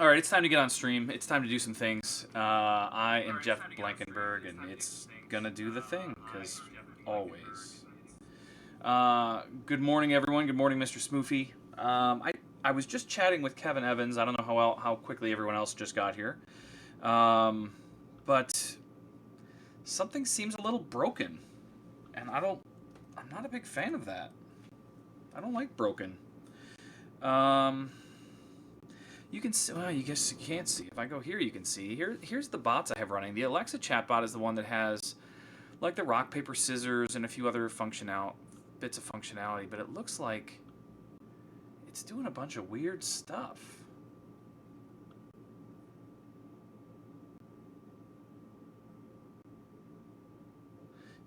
All right, it's time to get on stream. It's time to do some things. I am Jeff Blankenburg, and it's gonna do the thing, because always. Good morning, everyone. Good morning, Mr. Smoofy. I was just chatting with Kevin Evans. I don't know how quickly everyone else just got here, but something seems a little broken, and I'm not a big fan of that. I don't like broken. You can see, well, you guess you can't see. If I go here, you can see. Here's the bots I have running. The Alexa chatbot is the one that has, like, the rock, paper, scissors and a few other bits of functionality, but it looks like it's doing a bunch of weird stuff.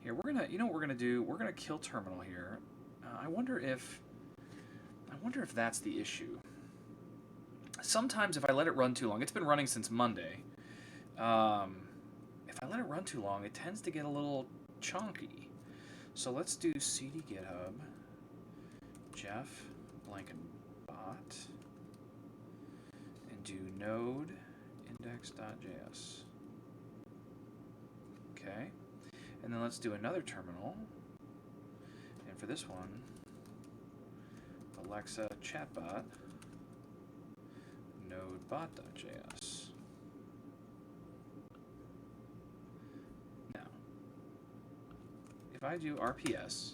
Here, you know what we're gonna do? We're gonna kill terminal here. I wonder if that's the issue. Sometimes if I let it run too long, it's been running since Monday. If I let it run too long, it tends to get a little chunky. So let's do cd github Jeff Blankenbot and do node index.js. Okay. And then let's do another terminal. And for this one, Alexa chatbot node bot.js. Now, if I do RPS,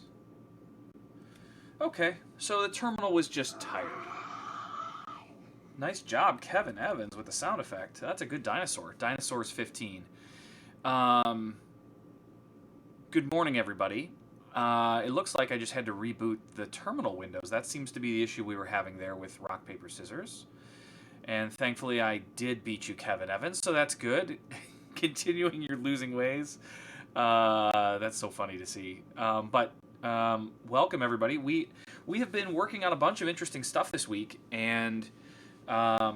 okay, so the terminal was just tired. Nice job, Kevin Evans, with the sound effect. That's a good dinosaur. Dinosaurs 15. Good morning, everybody. It looks like I just had to reboot the terminal windows. That seems to be the issue we were having there with rock, paper, scissors. And thankfully I did beat you, Kevin Evans, so that's good. Continuing your losing ways. That's so funny to see. But welcome, everybody. We have been working on a bunch of interesting stuff this week, and I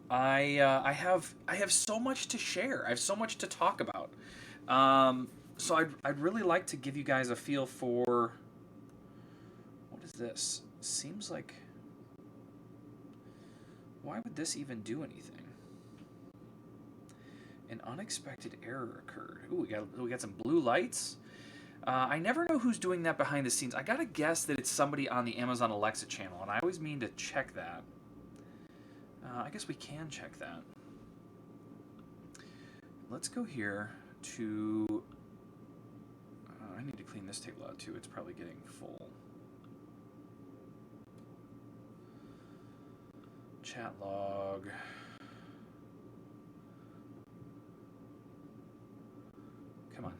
have so much to share. I have so much to talk about. So I'd really like to give you guys a feel for, what is this? Seems like, why would this even do anything? An unexpected error occurred. Ooh, we got some blue lights. I never know who's doing that behind the scenes. I gotta guess that it's somebody on the Amazon Alexa channel, and I always mean to check that. I guess we can check that. Let's go here to... I need to clean this table out too. It's probably getting full. Chat log. Come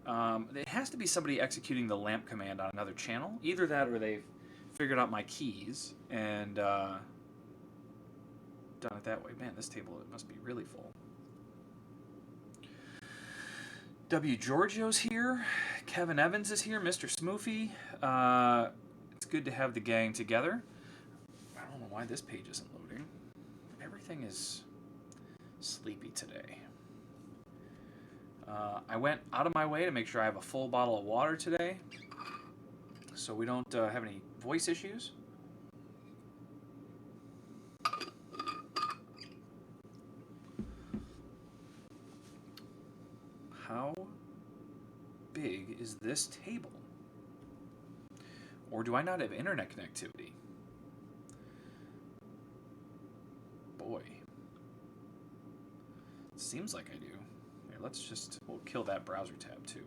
on. It has to be somebody executing the lamp command on another channel. Either that or they've figured out my keys and done it that way. Man, this table must be really full. W. Giorgio's here. Kevin Evans is here. Mr. Smoofy. It's good to have the gang together. I don't know why this page isn't loading. Everything is sleepy today. I went out of my way to make sure I have a full bottle of water today, so we don't have any voice issues. How big is this table? Or do I not have internet connectivity? Boy. Seems like I do. Here, we'll kill that browser tab too.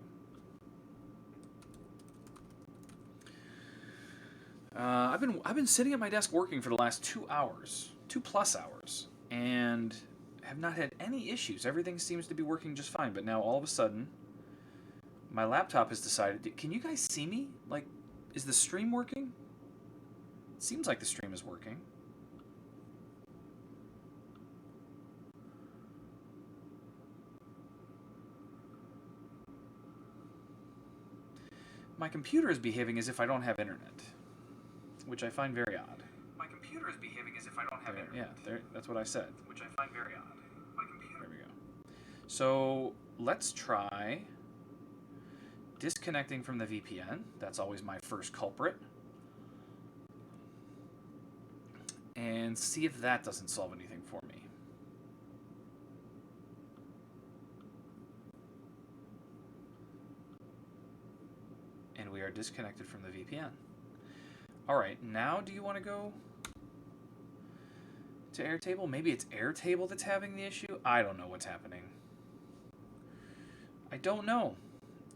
I've been sitting at my desk working for the last 2 hours, 2+ hours, and have not had any issues. Everything seems to be working just fine, but now all of a sudden, my laptop has decided, can you guys see me? Like, is the stream working? It seems like the stream is working. My computer is behaving as if I don't have internet, which I find very odd. My computer is behaving as if I don't have internet. Yeah, that's what I said. Which I find very odd. My computer. There we go. So let's try disconnecting from the VPN. That's always my first culprit. and see if that doesn't solve anything for me. And we are disconnected from the VPN. All right, now do you want to go to Airtable? Maybe it's Airtable that's having the issue? I don't know what's happening. I don't know.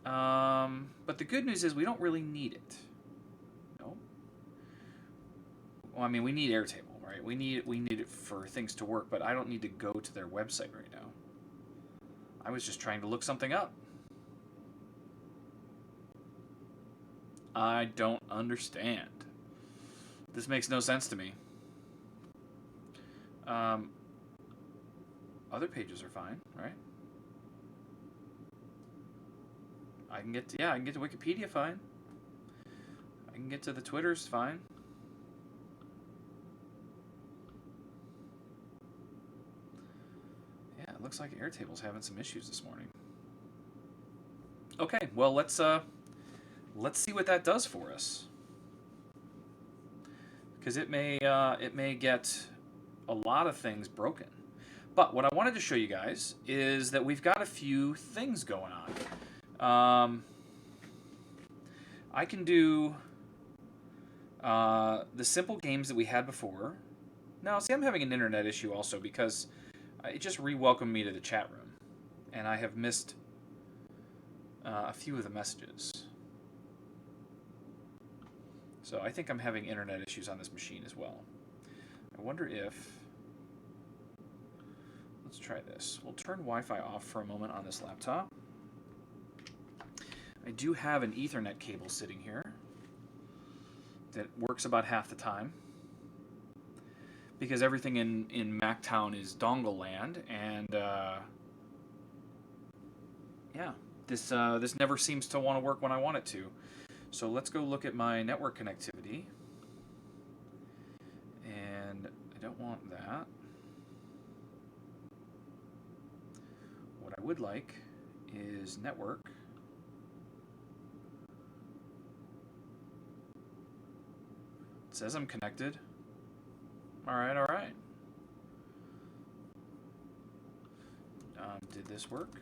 But the good news is we don't really need it. No. Well, I mean, we need Airtable, right? We need it for things to work, but I don't need to go to their website right now. I was just trying to look something up. I don't understand. This makes no sense to me. Other pages are fine, right? I can get to Wikipedia fine. I can get to the Twitters fine. Yeah, it looks like Airtable's having some issues this morning. Okay, well let's see what that does for us. Because it may get a lot of things broken. But what I wanted to show you guys is that we've got a few things going on. I can do the simple games that we had before. Now, see, I'm having an internet issue also because it just re-welcomed me to the chat room. And I have missed a few of the messages. So I think I'm having internet issues on this machine as well. I wonder if... Let's try this. We'll turn Wi-Fi off for a moment on this laptop. I do have an Ethernet cable sitting here that works about half the time because everything in Mactown is dongle land, and yeah, this never seems to want to work when I want it to. So let's go look at my network connectivity, and I don't want that. What I would like is network. It says I'm connected. All right, all right. Did this work?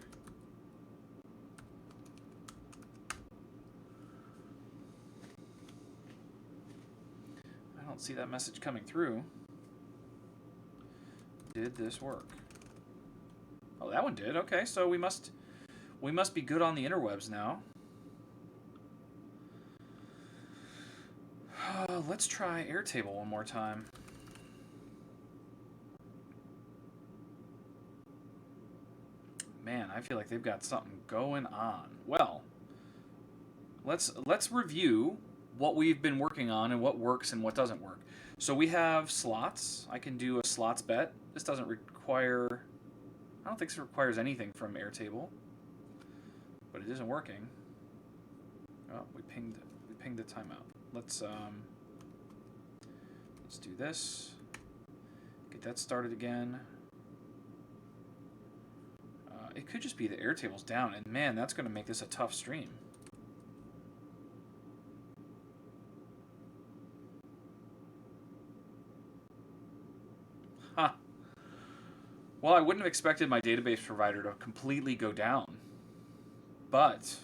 I don't see that message coming through. Did this work? Oh, that one did. Okay, so we must be good on the interwebs now. Let's try Airtable one more time. Man, I feel like they've got something going on. Well, let's review what we've been working on and what works and what doesn't work. So we have slots. I can do a slots bet. This doesn't require... I don't think this requires anything from Airtable, but it isn't working. Oh, we pinged the timeout. Let's do this. Get that started again. It could just be the Airtable's down, and man, that's going to make this a tough stream. Huh. Well, I wouldn't have expected my database provider to completely go down, but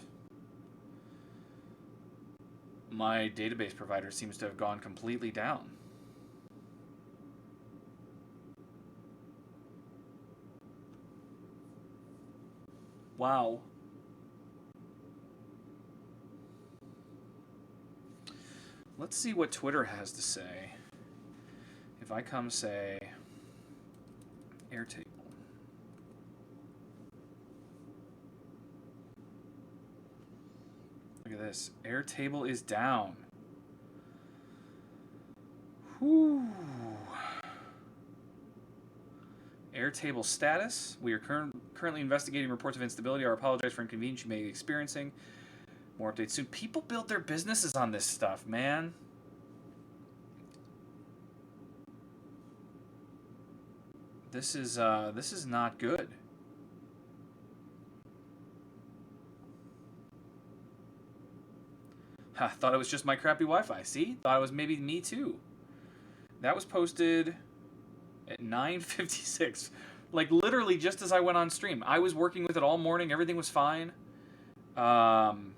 my database provider seems to have gone completely down. Wow. Let's see what Twitter has to say. If I come say Airtable. Look at this. Airtable is down. Whew. Airtable status. We are currently investigating reports of instability. I apologize for inconvenience you may be experiencing. More updates soon. People build their businesses on this stuff, man. This is not good. Ha, thought it was just my crappy Wi-Fi. See? Thought it was maybe me too. That was posted at 9:56. Like, literally just as I went on stream. I was working with it all morning. Everything was fine. And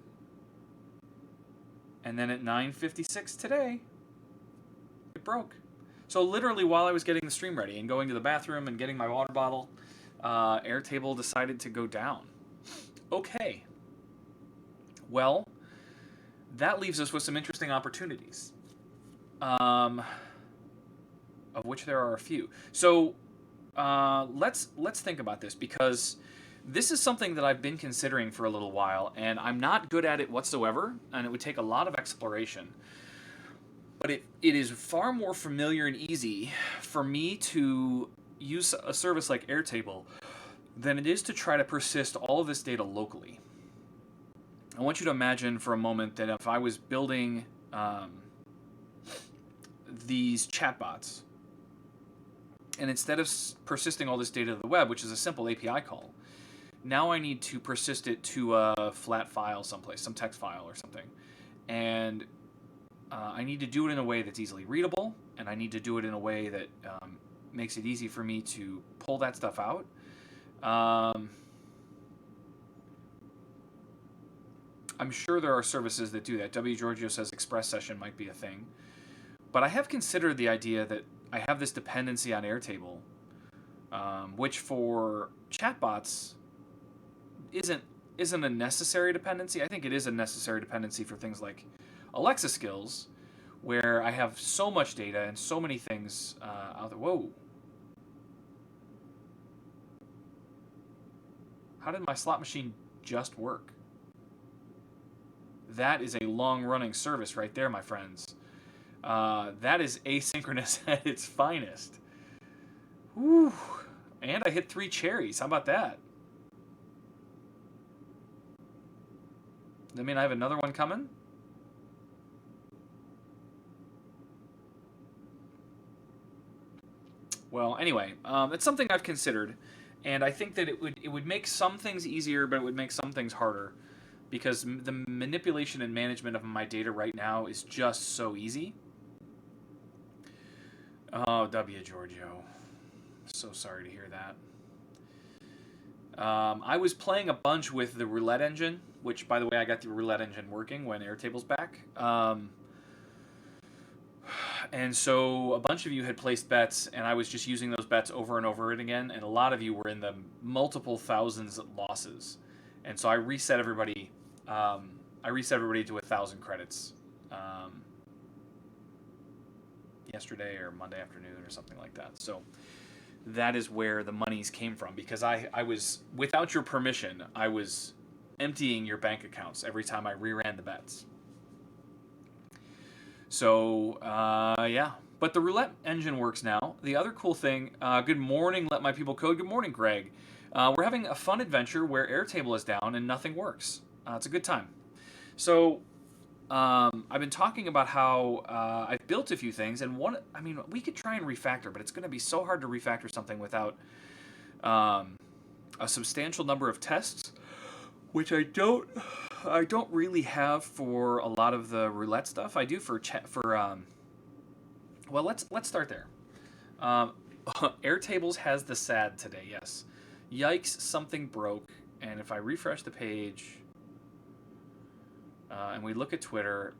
then at 9:56 today, it broke. So literally while I was getting the stream ready and going to the bathroom and getting my water bottle, Airtable decided to go down. Okay. Well, that leaves us with some interesting opportunities, of which there are a few. So let's think about this, because this is something that I've been considering for a little while, and I'm not good at it whatsoever, and it would take a lot of exploration. But it is far more familiar and easy for me to use a service like Airtable than it is to try to persist all of this data locally. I want you to imagine for a moment that if I was building these chatbots, and instead of persisting all this data to the web, which is a simple API call, now I need to persist it to a flat file someplace, some text file or something. And I need to do it in a way that's easily readable, and I need to do it in a way that makes it easy for me to pull that stuff out. I'm sure there are services that do that. W. Giorgio says Express Session might be a thing. But I have considered the idea that I have this dependency on Airtable, which for chatbots isn't a necessary dependency. I think it is a necessary dependency for things like Alexa skills, where I have so much data and so many things out there. Whoa. How did my slot machine just work? That is a long-running service right there, my friends. That is asynchronous at its finest. Whew. And I hit 3 cherries. How about that? Does that mean I have another one coming? Well, anyway, it's something I've considered, and I think that it would make some things easier, but it would make some things harder, because the manipulation and management of my data right now is just so easy. Oh, W. Giorgio. So sorry to hear that. I was playing a bunch with the Roulette engine, which, by the way, I got the Roulette engine working when Airtable's back. And so a bunch of you had placed bets, and I was just using those bets over and over again, and a lot of you were in the multiple thousands of losses. And so I reset everybody. I reset everybody to 1,000 credits yesterday or Monday afternoon or something like that. So that is where the monies came from, because I was, without your permission, I was emptying your bank accounts every time I reran the bets. So, yeah. But the Roulette engine works now. The other cool thing, good morning, Let My People Code. Good morning, Greg. We're having a fun adventure where Airtable is down and nothing works. It's a good time. So, I've been talking about how I've built a few things, and we could try and refactor, but it's going to be so hard to refactor something without a substantial number of tests, which I don't really have for a lot of the Roulette stuff. I do for well, let's start there. Airtables has the sad today, yes. Yikes, something broke, and if I refresh the page and we look at Twitter,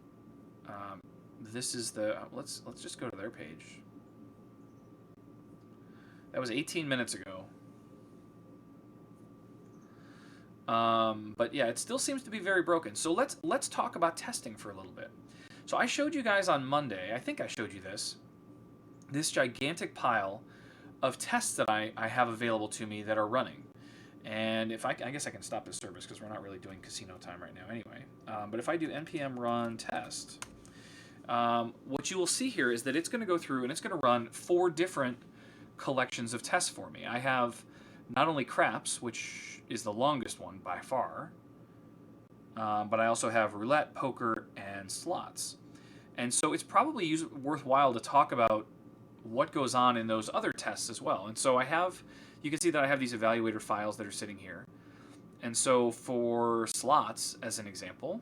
this is the let's just go to their page. That was 18 minutes ago. But yeah, it still seems to be very broken. So let's talk about testing for a little bit. So I showed you guys on Monday, I think I showed you this gigantic pile of tests that I have available to me that are running. And if I guess I can stop this service because we're not really doing casino time right now anyway. But if I do Npm Run Test, what you will see here is that it's going to go through and it's going to run 4 different collections of tests for me. I have not only craps, which is the longest one by far, but I also have roulette, poker, and slots. And so it's probably worthwhile to talk about what goes on in those other tests as well. And so you can see that I have these evaluator files that are sitting here. And so for slots, as an example,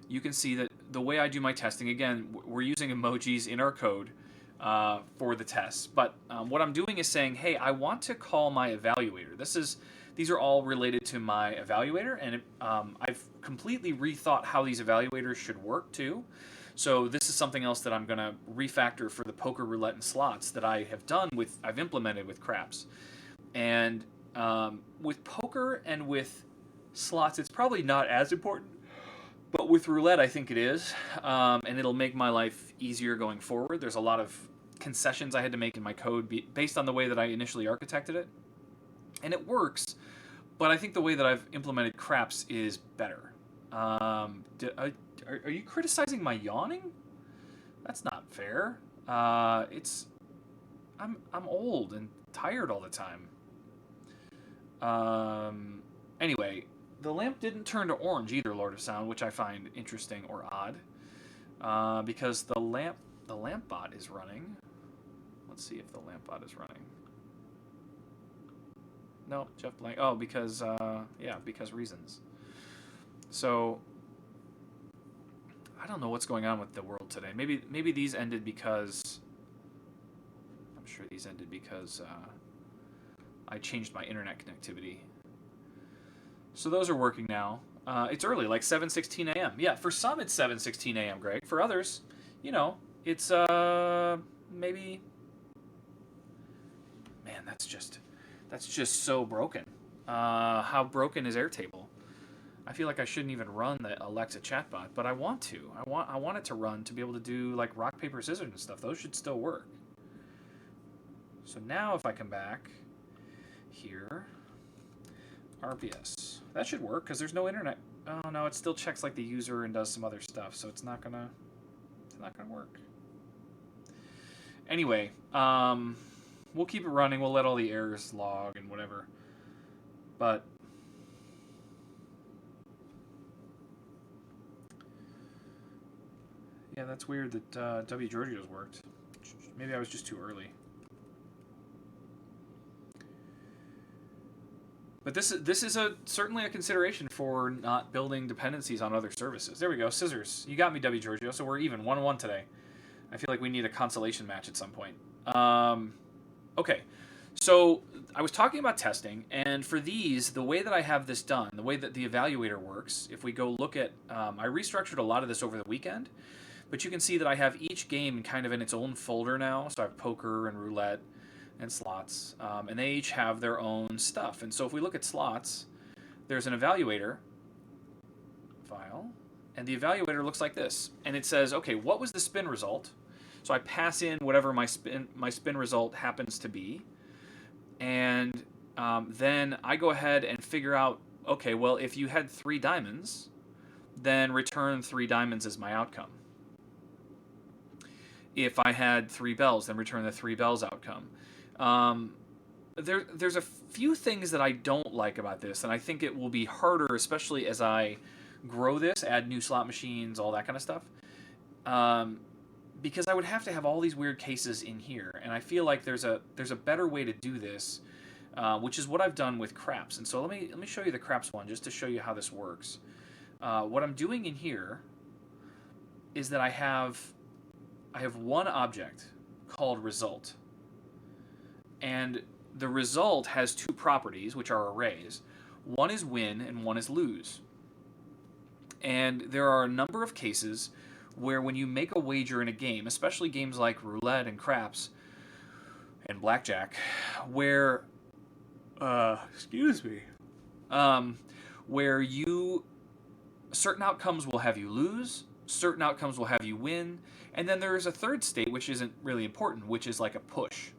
you can see that the way I do my testing, again, we're using emojis in our code. for the tests. But what I'm doing is saying, hey, I want to call my evaluator. These are all related to my evaluator, and I've completely rethought how these evaluators should work too. So this is something else that I'm going to refactor for the poker, roulette, and slots that I've implemented with craps. And with poker and with slots, it's probably not as important. But with roulette, I think it is, and it'll make my life easier going forward. There's a lot of concessions I had to make in my code based on the way that I initially architected it. And it works, but I think the way that I've implemented craps is better. Are you criticizing my yawning? That's not fair. I'm old and tired all the time. Anyway, the lamp didn't turn to orange either, Lord of Sound, which I find interesting or odd, because the lamp bot is running. Let's see if the lamp bot is running. No, Jeff Blank. Oh, because reasons. So I don't know what's going on with the world today. Maybe these ended because I'm sure these ended because I changed my internet connectivity. So those are working now. It's early, like 7:16 a.m. Yeah, for some it's 7:16 a.m., Greg. For others, it's maybe. Man, that's just so broken. How broken is Airtable? I feel like I shouldn't even run the Alexa chatbot, but I want to. I want it to run to be able to do like rock, paper, scissors and stuff. Those should still work. So now if I come back here, RPS. That should work because there's no internet. Oh no, it still checks like the user and does some other stuff, so it's not gonna work. Anyway, we'll keep it running. We'll let all the errors log and whatever. But yeah, that's weird that W. Giorgio's worked. Maybe I was just too early. But this is certainly a consideration for not building dependencies on other services. There we go, scissors. You got me, W. Giorgio. So we're even 1-1 today. I feel like we need a consolation match at some point. Okay, so I was talking about testing, and for these, the way that I have this done, the way that the evaluator works, if we go look at, I restructured a lot of this over the weekend, but you can see that I have each game kind of in its own folder now. So I have poker and roulette and slots, and they each have their own stuff. And so if we look at slots, there's an evaluator file, and the evaluator looks like this. And it says, okay, what was the spin result? So I pass in whatever my spin result happens to be, and then I go ahead and figure out, okay, well, if you had 3 diamonds, then return 3 diamonds as my outcome. If I had 3 bells, then return the 3 bells outcome. There's a few things that I don't like about this, and I think it will be harder, especially as I grow this, add new slot machines, all that kind of stuff. Because I would have to have all these weird cases in here, and I feel like there's a better way to do this, which is what I've done with craps. And so let me show you the craps one just to show you how this works. What I'm doing in here is that I have one object called result. And the result has 2 properties, which are arrays. One is win and one is lose. And there are a number of cases where when you make a wager in a game, especially games like roulette and craps and blackjack, where where certain outcomes will have you lose, certain outcomes will have you win, and then there's a third state which isn't really important, which is like a push.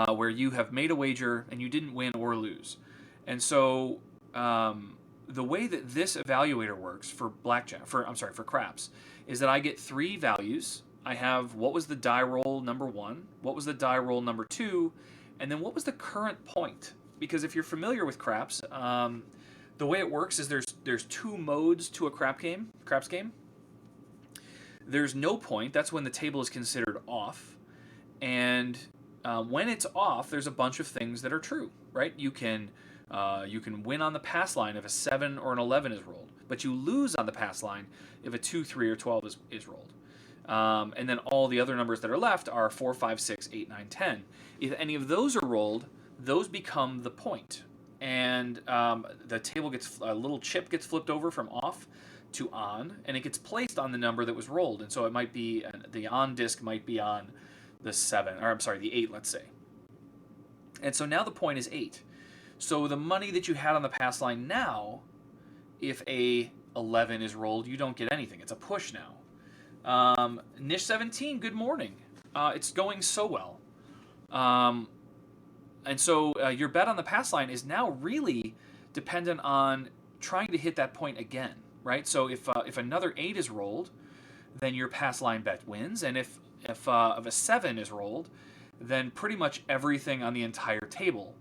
Where you have made a wager and you didn't win or lose. And so the way that this evaluator works for for craps, is that I get 3 values. I have what was the die roll number 1, what was the die roll number 2, and then what was the current point. Because if you're familiar with craps, the way it works is there's 2 modes to a craps game. There's no point, that's when the table is considered off, and when it's off, there's a bunch of things that are true, right? You can win on the pass line if a 7 or an 11 is rolled, but you lose on the pass line if a 2, 3, or 12 is rolled. And then all the other numbers that are left are 4, 5, 6, 8, 9, 10. If any of those are rolled, those become the point. And the table gets, a little chip gets flipped over from off to on, and it gets placed on the number that was rolled. And so it might be, the on disk might be on the 7, or I'm sorry, the 8, let's say. And so now the point is 8. So the money that you had on the pass line now, if a 11 is rolled, you don't get anything. It's a push now. Nish 17, good morning. It's going so well. And so your bet on the pass line is now really dependent on trying to hit that point again, right? So if another 8 is rolled, then your pass line bet wins. And if a 7 is rolled, then pretty much everything on the entire table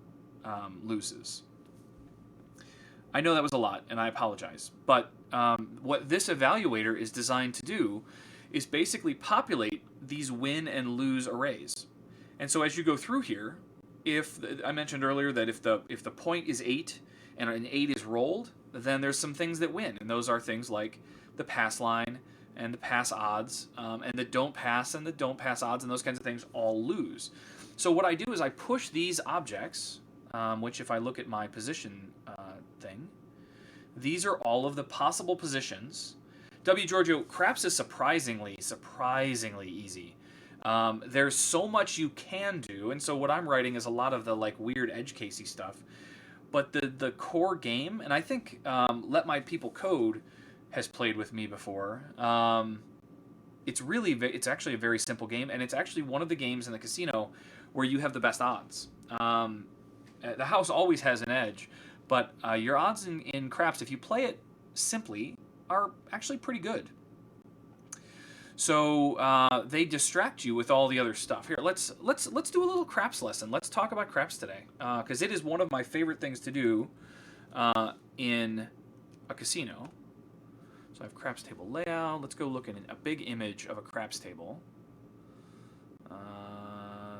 loses. I know that was a lot, and I apologize. But what this evaluator is designed to do is basically populate these win and lose arrays. And so as you go through here, I mentioned earlier that if the point is 8 and an 8 is rolled, then there's some things that win. And those are things like the pass line and the pass odds, and the don't pass and the don't pass odds, and those kinds of things all lose. So what I do is I push these objects, which if I look at my position thing, these are all of the possible positions. W. Giorgio, craps is surprisingly easy. There's so much you can do, and so what I'm writing is a lot of the like weird edge casey stuff. But the core game, and I think Let My People Code has played with me before. It's actually a very simple game, and it's actually one of the games in the casino where you have the best odds. The house always has an edge, but your odds in craps, if you play it simply, are actually pretty good. So they distract you with all the other stuff. Here, let's do a little craps lesson. Let's talk about craps today, because it is one of my favorite things to do in a casino. So I have craps table layout. Let's go look at a big image of a craps table.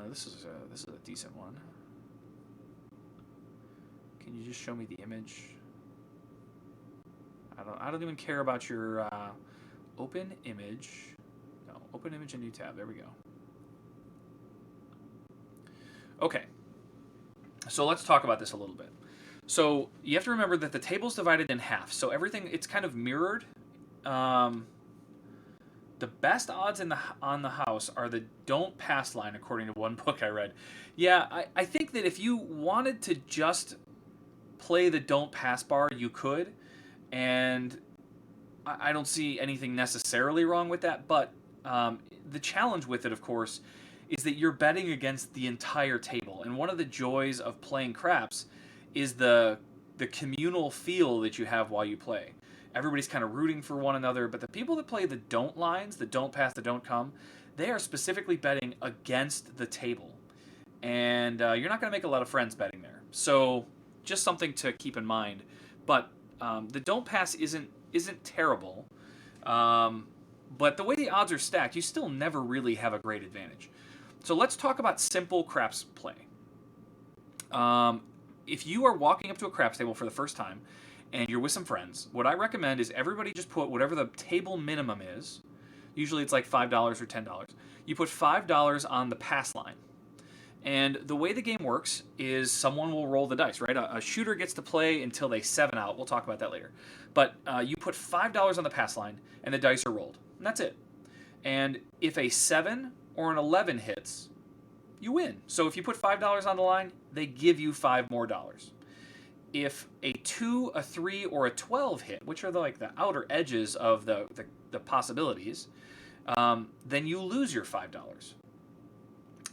This is a decent one. Can you just show me the image? I don't even care about your open image. No, open image and new tab. There we go. Okay. So let's talk about this a little bit. So you have to remember that the table's divided in half. So everything, it's kind of mirrored. The best odds on the house are the don't pass line, according to one book I read. Yeah, I think that if you wanted to just play the don't pass bar, you could. And I don't see anything necessarily wrong with that. But the challenge with it, of course, is that you're betting against the entire table. And one of the joys of playing craps is the communal feel that you have while you play. Everybody's kind of rooting for one another, but the people that play the don't lines, the don't pass, the don't come, they are specifically betting against the table. And you're not going to make a lot of friends betting there. So just something to keep in mind. But the don't pass isn't terrible. But the way the odds are stacked, you still never really have a great advantage. So let's talk about simple craps play. If you are walking up to a craps table for the first time and you're with some friends, what I recommend is everybody just put whatever the table minimum is. Usually it's like $5 or $10. You put $5 on the pass line. And the way the game works is someone will roll the dice, right? A shooter gets to play until they 7 out. We'll talk about that later. But you put $5 on the pass line, and the dice are rolled. And that's it. And if a 7 or an 11 hits, you win. So if you put $5 on the line, they give you $5 more. If a 2, a 3, or a 12 hit, which are the outer edges of the possibilities, then you lose your $5.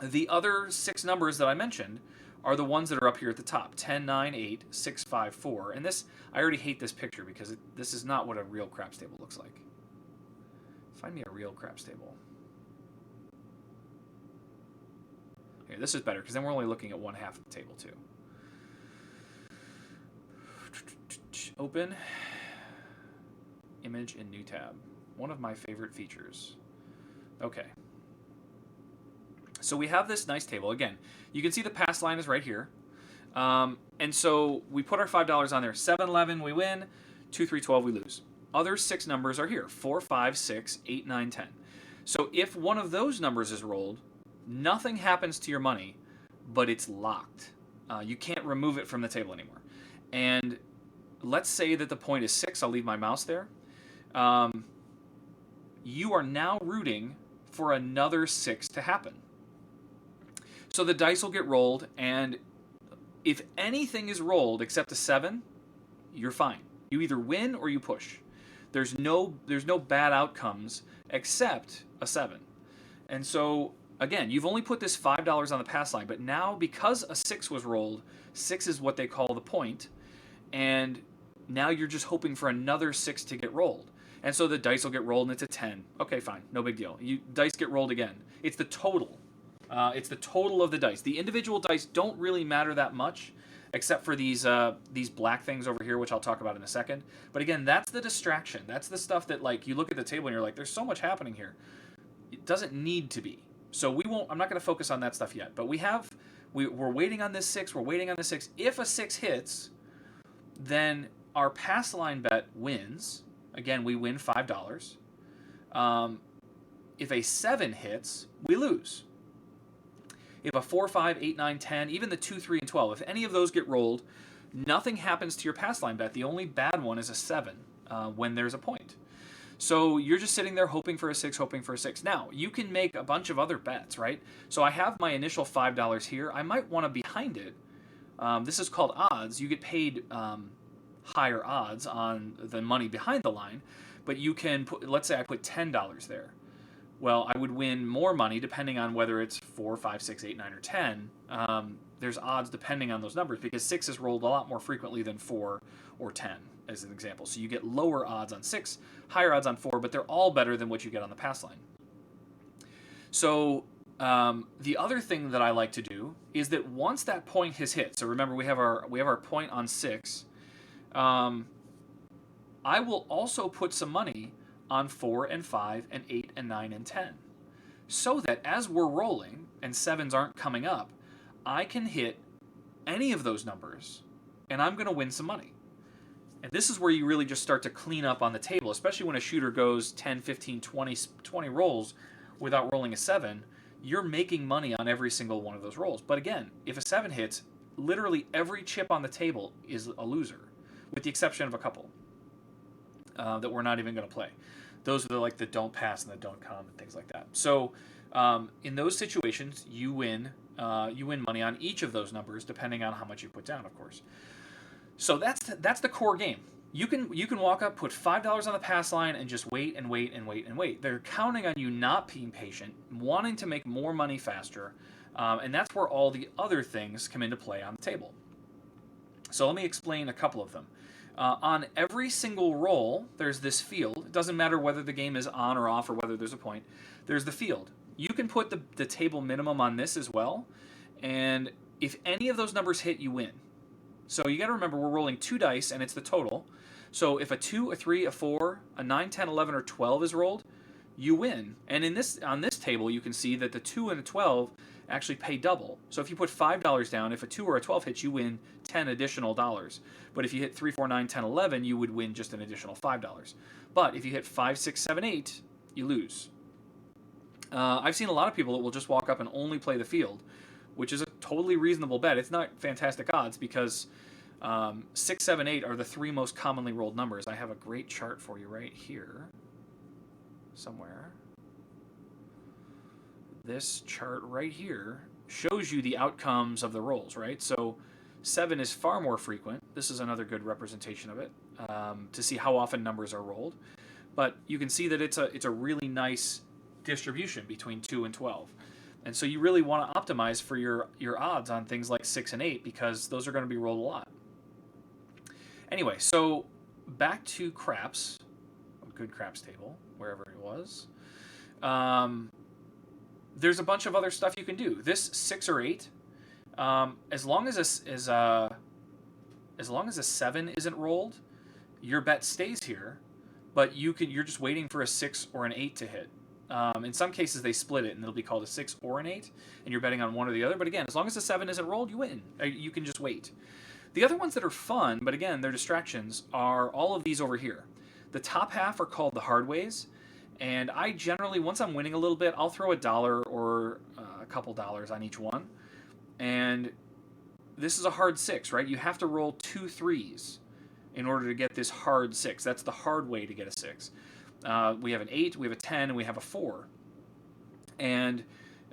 The other 6 numbers that I mentioned are the ones that are up here at the top. 10, 9, 8, 6, 5, 4. And this, I already hate this picture because this is not what a real craps table looks like. Find me a real craps table. Here, this is better because then we're only looking at one half of the table too. Open. Image in new tab. One of my favorite features. Okay. So we have this nice table. Again, you can see the pass line is right here. And so we put our $5 on there. 7, 11, we win. 2, 3, 12, we lose. Other 6 numbers are here. 4, 5, 6, 8, 9, 10. So if one of those numbers is rolled, nothing happens to your money, but it's locked. You can't remove it from the table anymore. And let's say that the point is 6. I'll leave my mouse there. You are now rooting for another 6 to happen. So the dice will get rolled, and if anything is rolled except a 7, you're fine. You either win or you push. There's no bad outcomes except a 7. And so, again, you've only put this $5 on the pass line, but now because a 6 was rolled, 6 is what they call the point, and now you're just hoping for another 6 to get rolled. And so the dice will get rolled and it's a 10. Okay, fine, no big deal. Dice get rolled again. It's the total. It's the total of the dice. The individual dice don't really matter that much, except for these black things over here, which I'll talk about in a second. But again, that's the distraction. That's the stuff that, like, you look at the table and you're like, there's so much happening here. It doesn't need to be. So I'm not going to focus on that stuff yet. But we're waiting on this 6. We're waiting on the 6. If a 6 hits, then our pass line bet wins. Again, we win $5. If a 7 hits, we lose. If a 4, 5, 8, 9, 10, even the 2, 3, and 12, if any of those get rolled, nothing happens to your pass line bet. The only bad one is a 7 when there's a point. So you're just sitting there hoping for a 6, hoping for a 6. Now, you can make a bunch of other bets, right? So I have my initial $5 here. I might want to behind it. This is called odds. You get paid higher odds on the money behind the line, but you can put, let's say I put $10 there. Well, I would win more money depending on whether it's 4, 5, 6, 8, 9, or 10. There's odds depending on those numbers because 6 is rolled a lot more frequently than 4 or 10, as an example. So you get lower odds on 6, higher odds on 4, but they're all better than what you get on the pass line. So the other thing that I like to do is that once that point has hit, so remember we have our point on 6, I will also put some money on 4 and 5 and 8 and 9 and 10. So that as we're rolling and 7s aren't coming up, I can hit any of those numbers and I'm going to win some money. And this is where you really just start to clean up on the table, especially when a shooter goes 10, 15, 20 rolls without rolling a 7. You're making money on every single one of those rolls. But again, if a 7 hits, literally every chip on the table is a loser, with the exception of a couple that we're not even going to play. Those are the don't pass and the don't come and things like that. So in those situations, you win money on each of those numbers depending on how much you put down, of course. So that's the core game. You can walk up, put $5 on the pass line, and just wait and wait and wait and wait. They're counting on you not being patient, wanting to make more money faster, and that's where all the other things come into play on the table. So let me explain a couple of them. On every single roll, there's this field. It doesn't matter whether the game is on or off or whether there's a point. There's the field. You can put the table minimum on this as well, and if any of those numbers hit, you win. So you got to remember we're rolling 2 dice, and it's the total. So if a 2, a 3, a 4, a 9, 10, 11, or 12 is rolled, you win. And on this table, you can see that the 2 and the 12 actually pay double. So if you put $5 down, if a 2 or a 12 hits, you win $10 additional dollars. But if you hit 3, 4, 9, 10, 11, you would win just an additional $5. But if you hit 5, 6, 7, 8, you lose. I've seen a lot of people that will just walk up and only play the field, which is a totally reasonable bet. It's not fantastic odds because 6, 7, 8 are the 3 most commonly rolled numbers. I have a great chart for you right here somewhere. This chart right here shows you the outcomes of the rolls, right? So 7 is far more frequent. This is another good representation of it to see how often numbers are rolled. But you can see that it's a really nice distribution between 2 and 12. And so you really want to optimize for your odds on things like 6 and 8 because those are going to be rolled a lot. Anyway, so back to craps, a good craps table, wherever it was. There's a bunch of other stuff you can do. This 6 or 8, as long as a 7 isn't rolled, your bet stays here, but you're just waiting for a 6 or an 8 to hit. In some cases, they split it, and it'll be called a 6 or an 8, and you're betting on one or the other. But again, as long as the 7 isn't rolled, you win. You can just wait. The other ones that are fun, but again, they're distractions, are all of these over here. The top half are called the hard ways, And I generally, once I'm winning a little bit, I'll throw $1 or a couple dollars on each one. And this is a hard 6, right? You have to roll 2 3s in order to get this hard 6. That's the hard way to get a 6. We have an 8, we have a 10, and we have a 4. And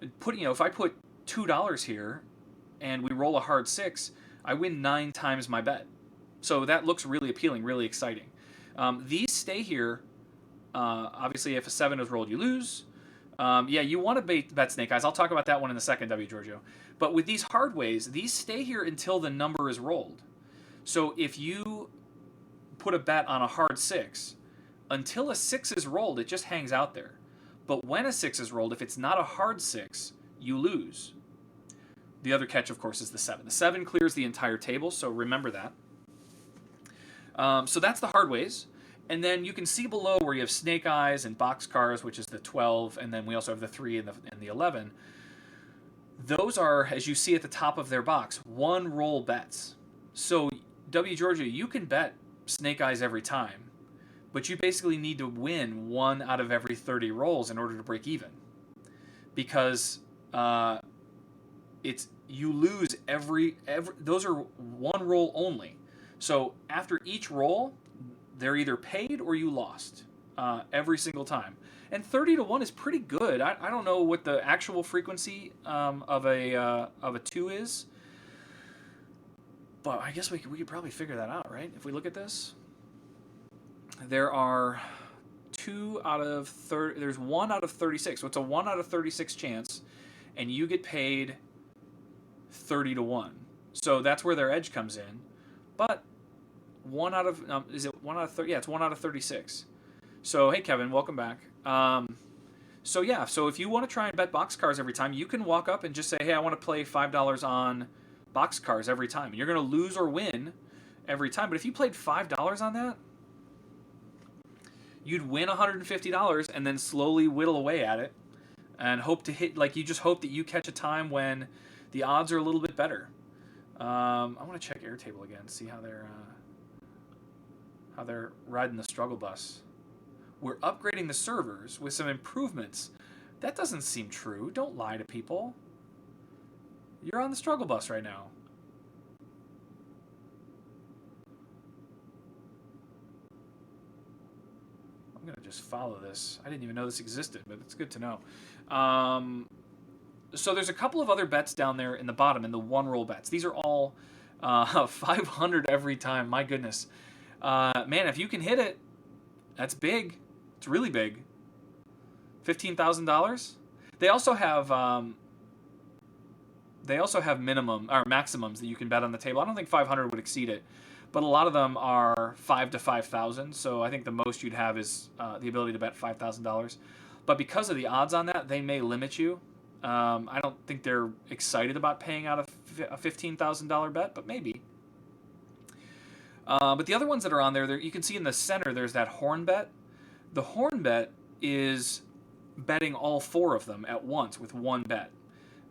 if I put $2 here and we roll a hard 6, I win 9 times my bet. So that looks really appealing, really exciting. These stay here. Obviously, if a 7 is rolled, you lose. Yeah, you want to bet Snake Eyes. I'll talk about that one in a second, W. Giorgio. But with these hard ways, these stay here until the number is rolled. So if you put a bet on a hard 6, until a 6 is rolled, it just hangs out there. But when a 6 is rolled, if it's not a hard 6, you lose. The other catch, of course, is the 7. The 7 clears the entire table, so remember that. So that's the hard ways. And then you can see below where you have Snake Eyes and Boxcars, which is the 12, and then we also have the 3 and the 11. Those are, as you see at the top of their box, one-roll bets. So, W. Giorgio, you can bet Snake Eyes every time, but you basically need to win 1 out of every 30 rolls in order to break even. Because you lose every those are one roll only. So after each roll, they're either paid or you lost every single time. And 30 to 1 is pretty good. I don't know what the actual frequency of a 2 is, but I guess we could probably figure that out, right? If we look at this, there are 2 out of 30. There's 1 out of 36. So it's a 1 out of 36 chance, and you get paid 30 to 1. So that's where their edge comes in, but. 1 out of is it 1 out of 30? Yeah, it's 1 out of 36. So hey Kevin, welcome back. So yeah, so if you want to try and bet Boxcars every time, you can walk up and just say, hey, I want to play $5 on Boxcars every time. And you're going to lose or win every time. But if you played $5 on that, you'd win $150 and then slowly whittle away at it and hope to hit. Like you just hope that you catch a time when the odds are a little bit better. I want to check Airtable again, see how they're riding the struggle bus. We're upgrading the servers with some improvements. That doesn't seem true. Don't lie to people. You're on the struggle bus right now. I'm going to just follow this. I didn't even know this existed, but it's good to know. So there's a couple of other bets down there in the bottom, in the one-roll bets. These are all 500 every time. My goodness. Man, if you can hit it, that's big. It's really big. $15,000. They also have minimum or maximums that you can bet on the table. I don't think 500 would exceed it, but a lot of them are 5 to 5,000. So I think the most you'd have is the ability to bet $5,000. But because of the odds on that, they may limit you. I don't think they're excited about paying out a $15,000 bet, but maybe. But the other ones that are on there, you can see in the center, there's that horn bet. The horn bet is betting all 4 of them at once with one bet.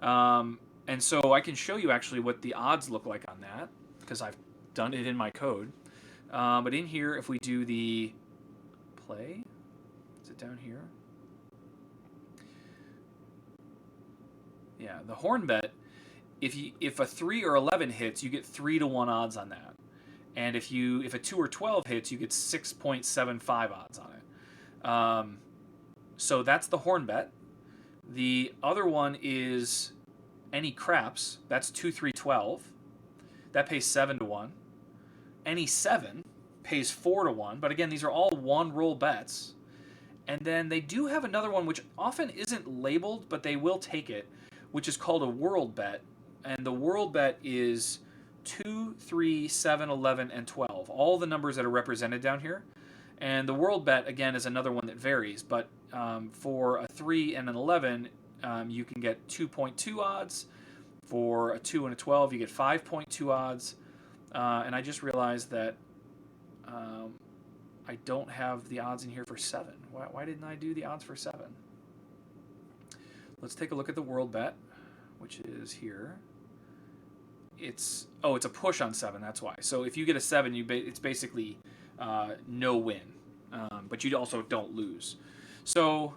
And so I can show you actually what the odds look like on that, because I've done it in my code. But in here, if we do the play, is it down here? Yeah, the horn bet, if a 3 or 11 hits, you get 3 to 1 odds on that. And if a 2 or 12 hits, you get 6.75 odds on it. So that's the horn bet. The other one is any craps. That's 2, 3, 12. That pays 7 to 1. Any 7 pays 4 to 1. But again, these are all one-roll bets. And then they do have another one which often isn't labeled, but they will take it, which is called a world bet. And the world bet is 2, 3, 7, 11, and 12. All the numbers that are represented down here. And the world bet, again, is another one that varies. But for a 3 and an 11, you can get 2.2 odds. For a 2 and a 12, you get 5.2 odds. And I just realized that I don't have the odds in here for 7. Why didn't I do the odds for 7? Let's take a look at the world bet, which is here. It's a push on 7, that's why. So if you get a 7, it's basically no win, but you also don't lose. So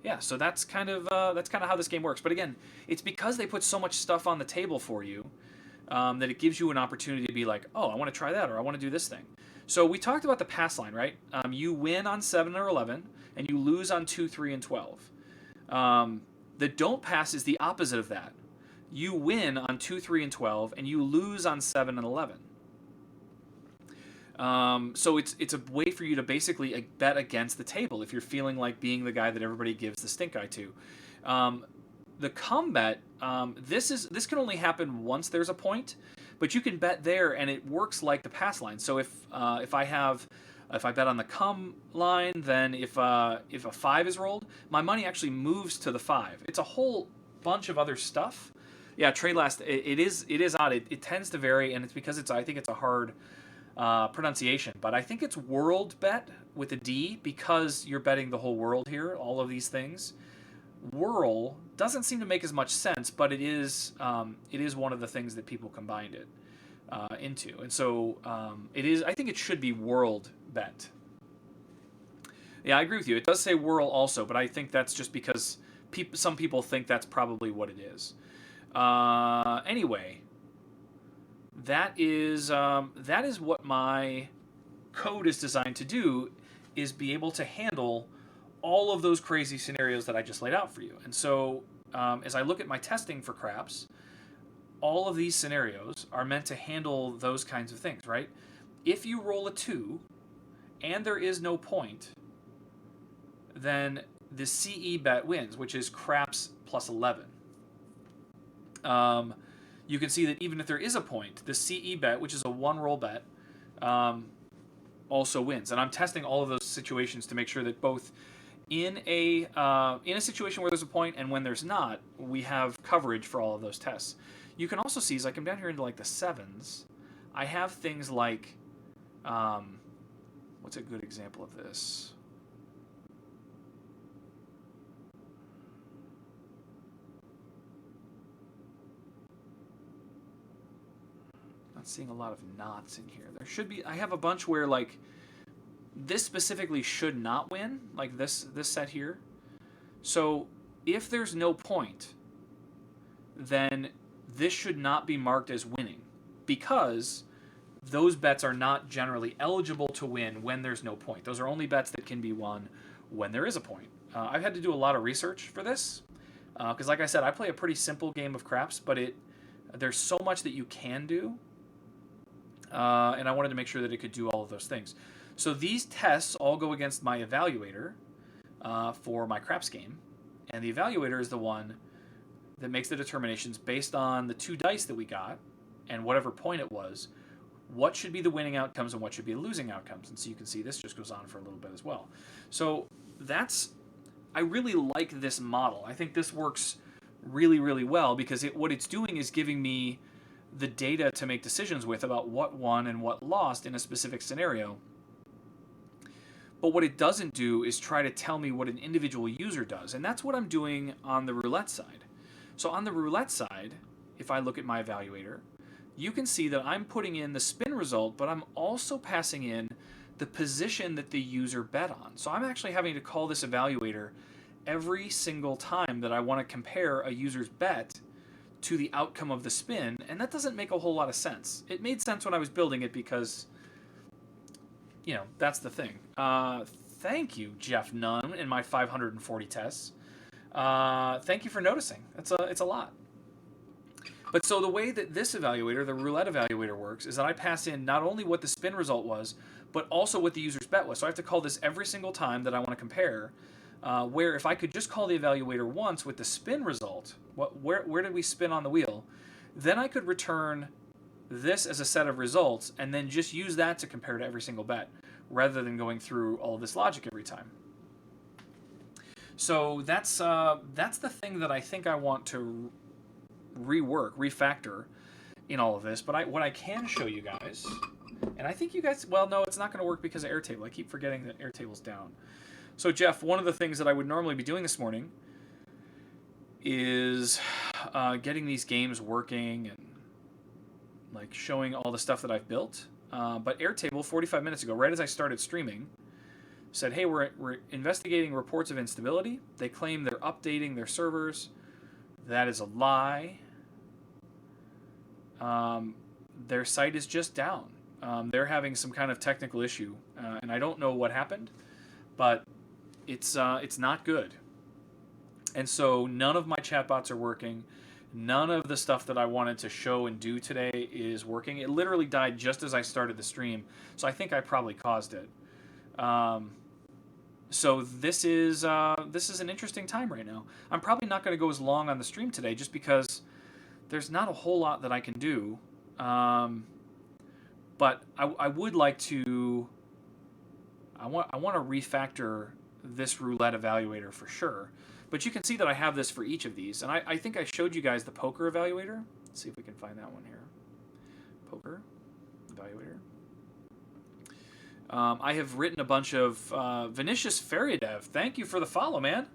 yeah, so that's kind of how this game works. But again, it's because they put so much stuff on the table for you that it gives you an opportunity to be like, oh, I want to try that, or I want to do this thing. So we talked about the pass line, right? You win on 7 or 11, and you lose on 2, 3, and 12. The don't pass is the opposite of that. You win on 2, 3, and 12, and you lose on 7 and 11. So it's a way for you to basically bet against the table if you're feeling like being the guy that everybody gives the stink eye to. The come bet, this can only happen once there's a point, but you can bet there and it works like the pass line. So if I bet on the come line, then if a 5 is rolled, my money actually moves to the 5. It's a whole bunch of other stuff. Yeah, trade last. It is odd. It tends to vary, and it's because I think it's a hard pronunciation, but I think it's world bet with a D because you're betting the whole world here. All of these things. Whirl doesn't seem to make as much sense, but it is one of the things that people combined it into, and so it is. I think it should be world bet. Yeah, I agree with you. It does say whirl also, but I think that's just because some people think that's probably what it is. Anyway, that is what my code is designed to do, is be able to handle all of those crazy scenarios that I just laid out for you. And so as I look at my testing for craps, all of these scenarios are meant to handle those kinds of things, right? If you roll a 2 and there is no point, then the CE bet wins, which is craps plus 11. You can see that even if there is a point, the CE bet, which is a 1-roll bet, also wins. And I'm testing all of those situations to make sure that both in a situation where there's a point and when there's not, we have coverage for all of those tests. You can also see, as I come down here into like the 7s, I have things like, what's a good example of this? Not seeing a lot of knots in here. There should be. I have a bunch where like this specifically should not win, like this set here. So if there's no point, then this should not be marked as winning, because those bets are not generally eligible to win when there's no point. Those are only bets that can be won when there is a point. I've had to do a lot of research for this because, like I said, I play a pretty simple game of craps, but there's so much that you can do. And I wanted to make sure that it could do all of those things. So these tests all go against my evaluator for my craps game. And the evaluator is the one that makes the determinations based on the 2 dice that we got and whatever point it was, what should be the winning outcomes and what should be the losing outcomes. And so you can see this just goes on for a little bit as well. So I really like this model. I think this works really, really well because what it's doing is giving me the data to make decisions with about what won and what lost in a specific scenario. But what it doesn't do is try to tell me what an individual user does. And that's what I'm doing on the roulette side. So on the roulette side, if I look at my evaluator, you can see that I'm putting in the spin result, but I'm also passing in the position that the user bet on. So I'm actually having to call this evaluator every single time that I want to compare a user's bet to the outcome of the spin, and that doesn't make a whole lot of sense. It made sense when I was building it because, that's the thing. Thank you, Jeff Nunn, in my 540 tests. Thank you for noticing. It's a lot. But so the way that this evaluator, the roulette evaluator, works is that I pass in not only what the spin result was, but also what the user's bet was. So I have to call this every single time that I want to compare. Where if I could just call the evaluator once with the spin result, where did we spin on the wheel, then I could return this as a set of results and then just use that to compare to every single bet, rather than going through all of this logic every time. So that's the thing that I think I want to refactor in all of this. But what I can show you guys, and I think you guys, well, no, it's not going to work because of Airtable. I keep forgetting that Airtable's down. So Jeff, one of the things that I would normally be doing this morning is getting these games working and like showing all the stuff that I've built. But Airtable, 45 minutes ago, right as I started streaming, said, hey, we're investigating reports of instability. They claim they're updating their servers. That is a lie. Their site is just down. They're having some kind of technical issue, and I don't know what happened, but it's not good. And so none of my chatbots are working. None of the stuff that I wanted to show and do today is working. It literally died just as I started the stream, so I think I probably caused it. So this is an interesting time right now. I'm probably not going to go as long on the stream today, just because there's not a whole lot that I can do. But I would like to. I want to refactor this Roulette Evaluator for sure. But you can see that I have this for each of these, and I think I showed you guys the Poker Evaluator. Let's see if we can find that one here. Poker Evaluator. I have written a bunch of Vinicius Ferriedev. Thank you for the follow, man.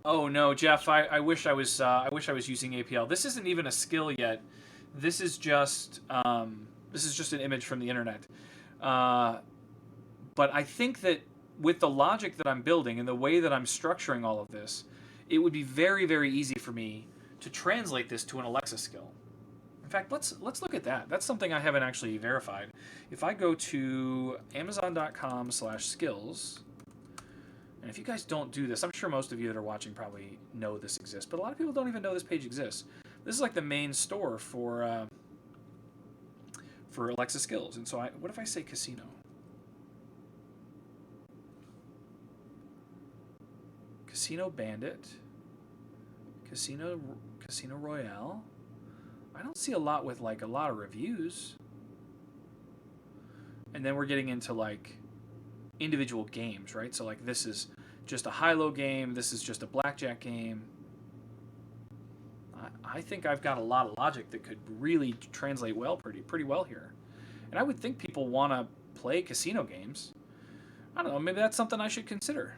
Oh no, Jeff, I wish I was using APL. This isn't even a skill yet. This is just an image from the internet. But I think that with the logic that I'm building and the way that I'm structuring all of this, it would be very, very easy for me to translate this to an Alexa skill. In fact, let's look at that. That's something I haven't actually verified. If I go to amazon.com/skills, and if you guys don't do this, I'm sure most of you that are watching probably know this exists, but a lot of people don't even know this page exists. This is like the main store for Alexa skills. And so what if I say casino? Casino Bandit, Casino Royale. I don't see a lot with like a lot of reviews. And then we're getting into like individual games, right? So like this is just a high-low game. This is just a blackjack game. I think I've got a lot of logic that could really translate well, pretty well here. And I would think people want to play casino games. I don't know, maybe that's something I should consider.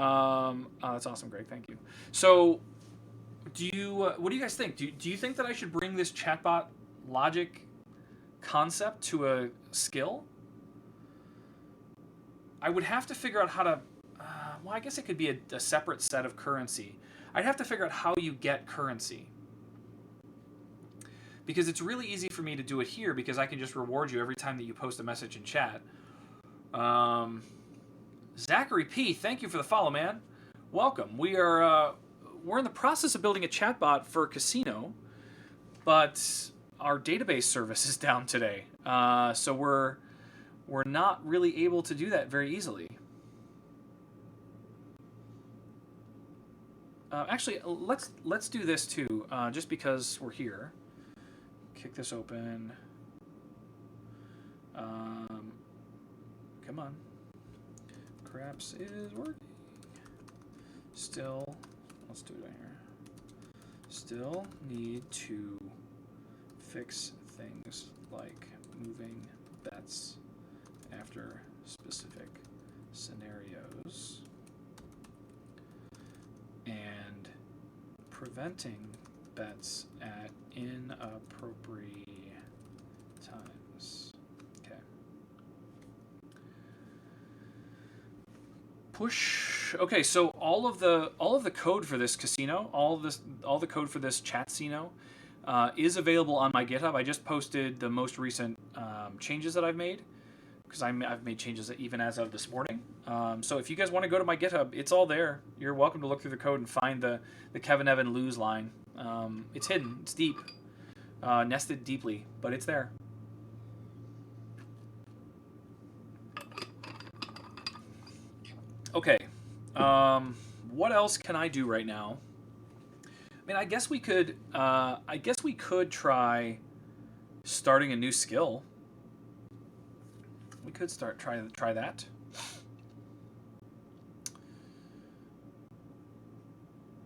Oh, that's awesome, Greg. Thank you. So, what do you guys think? Do you think that I should bring this chatbot logic concept to a skill? I would have to figure out how to. Well, I guess it could be a separate set of currency. I'd have to figure out how you get currency. Because it's really easy for me to do it here because I can just reward you every time that you post a message in chat. Zachary P, thank you for the follow, man. Welcome. We're in the process of building a chatbot for casino, but our database service is down today, so we're not really able to do that very easily. Actually, let's do this too, just because we're here. Kick this open. Come on. Craps is working. Still, let's do it right here. Still need to fix things like moving bets after specific scenarios and preventing bets at inappropriate times. Okay. Push. Okay, so all of the code for this casino, all the code for this chatcino, is available on my GitHub. I just posted the most recent changes that I've made, because I've made changes even as of this morning. So if you guys want to go to my GitHub, it's all there. You're welcome to look through the code and find the Kevin Evan lose line. It's hidden. It's deep. Nested deeply, but it's there. Okay. What else can I do right now? I mean, I guess we could try starting a new skill. We could try that.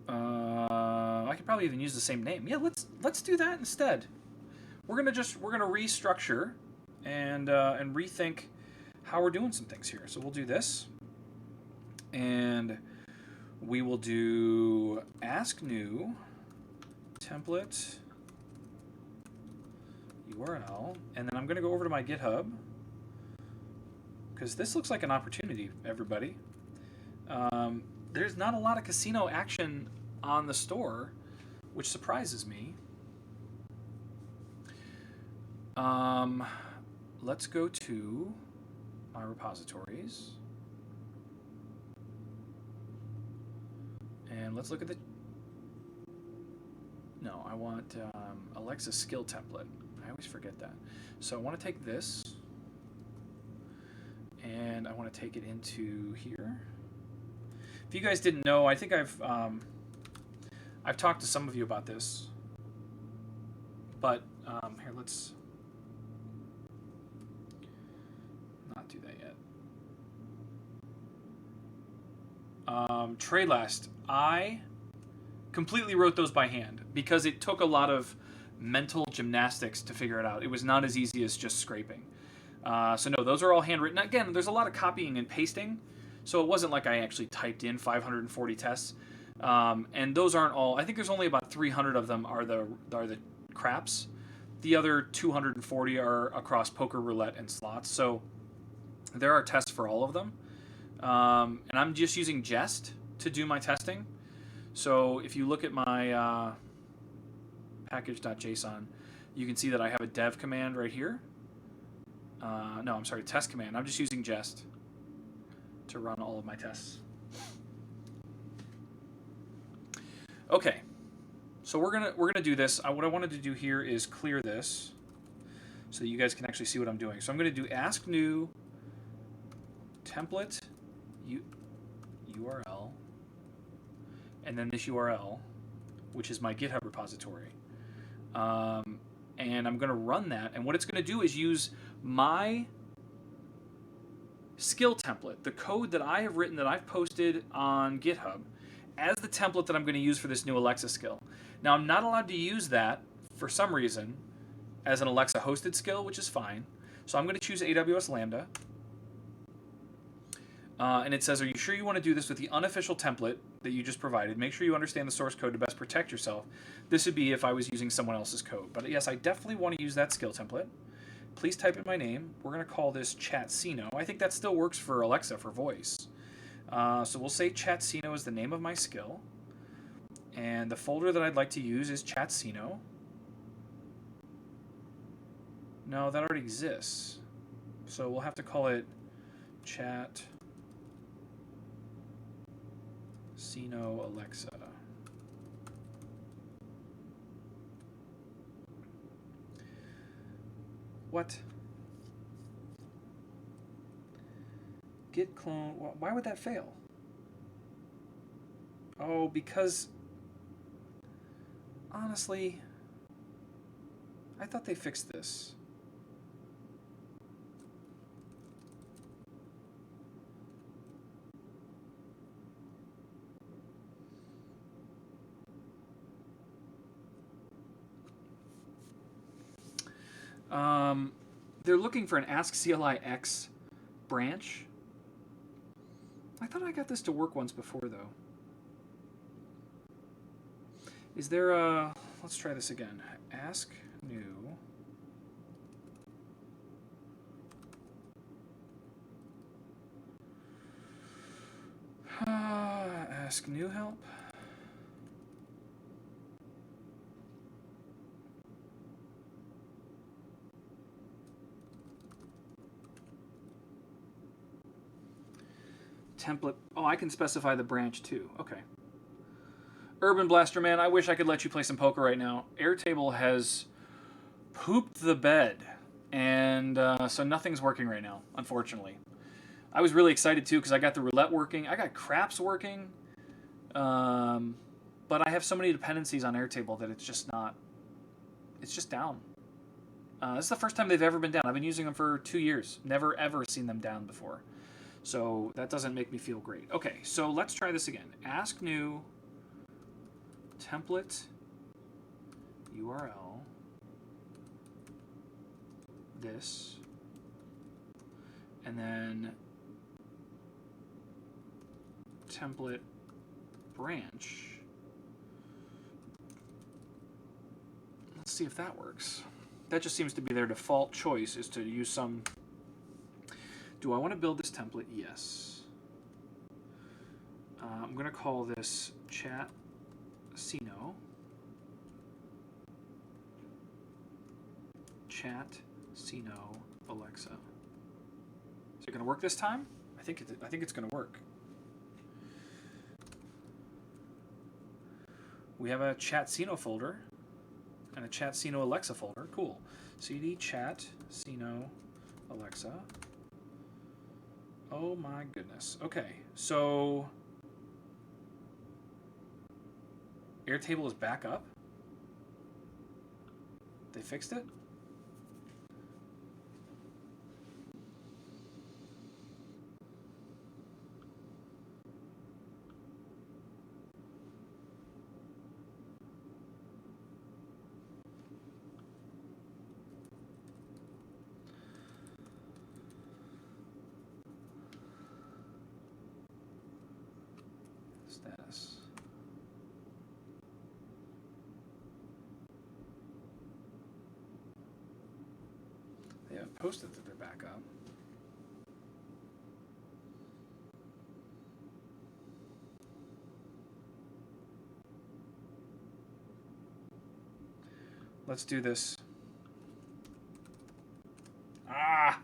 I could probably even use the same name. Yeah, let's do that instead. We're gonna restructure and rethink how we're doing some things here. So we'll do this, and we will do ask new template URL, and then I'm going to go over to my GitHub, because this looks like an opportunity, everybody. There's not a lot of casino action on the store, which surprises me. Let's go to my repositories. And let's look at the... No, I want Alexa skill template. I always forget that. So I want to take this, and I want to take it into here. If you guys didn't know, I think I've talked to some of you about this, but here, let's not do that yet. Trade last, I completely wrote those by hand because it took a lot of mental gymnastics to figure it out. It was not as easy as just scraping. So no, those are all handwritten. Again, there's a lot of copying and pasting, so it wasn't like I actually typed in 540 tests. And those aren't all. I think there's only about 300 of them are the craps. The other 240 are across poker, roulette, and slots. So there are tests for all of them. And I'm just using Jest to do my testing. So if you look at my package.json, you can see that I have a dev command right here. No, I'm sorry, test command. I'm just using Jest to run all of my tests. Okay, so we're gonna do this. What I wanted to do here is clear this so that you guys can actually see what I'm doing. So I'm going to do ask new template URL, and then this URL, which is my GitHub repository. And I'm going to run that, and what it's going to do is use my skill template, the code that I have written that I've posted on GitHub, as the template that I'm going to use for this new Alexa skill. Now, I'm not allowed to use that, for some reason, as an Alexa hosted skill, which is fine. So I'm going to choose AWS Lambda. And it says, are you sure you want to do this with the unofficial template that you just provided? Make sure you understand the source code to best protect yourself. This would be if I was using someone else's code. But yes, I definitely want to use that skill template. Please type in my name. We're going to call this Chatcino. I think that still works for Alexa for voice. So we'll say Chatcino is the name of my skill. And the folder that I'd like to use is Chatcino. No, that already exists. So we'll have to call it Chatcino Alexa. What? Git clone. Why would that fail? Oh, because honestly, I thought they fixed this. They're looking for an Ask CLI X branch. I thought I got this to work once before, though. Is there a... Let's try this again. Ask new... ask new help? Template. Oh, I can specify the branch too. Okay. Urban Blaster Man, I wish I could let you play some poker right now. Airtable has pooped the bed, and so nothing's working right now, unfortunately. I was really excited too because I got the roulette working. I got craps working, but I have so many dependencies on Airtable that it's just not. It's just down. This is the first time they've ever been down. I've been using them for 2 years. Never ever seen them down before. So that doesn't make me feel great. Okay, so let's try this again. Ask new template URL this, and then template branch. Let's see if that works. That just seems to be their default choice, is to use some... Do I want to build this template? Yes. I'm going to call this chat Sino. Chat Sino Alexa. Is it going to work this time? I think it's going to work. We have a chat Sino folder and a chat Sino Alexa folder. Cool. cd chat Sino Alexa. Oh my goodness. Okay, so Airtable is back up. They fixed it? Status. They have posted that they're back up. Let's do this. Ah!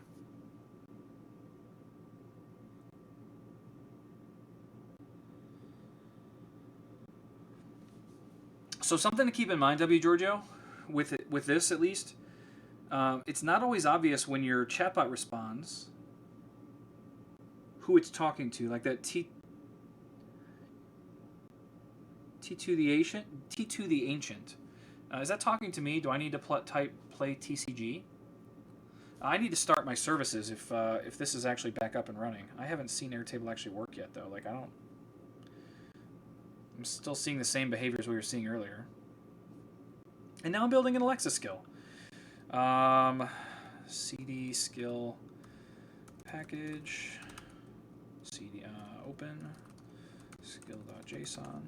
So something to keep in mind, W. Giorgio, with this at least, it's not always obvious when your chatbot responds who it's talking to, like that T2 the ancient. Is that talking to me? Do I need to play TCG? I need to start my services if this is actually back up and running. I haven't seen Airtable actually work yet though. Like I'm still seeing the same behaviors we were seeing earlier. And now I'm building an Alexa skill. CD skill package. CD open skill.json.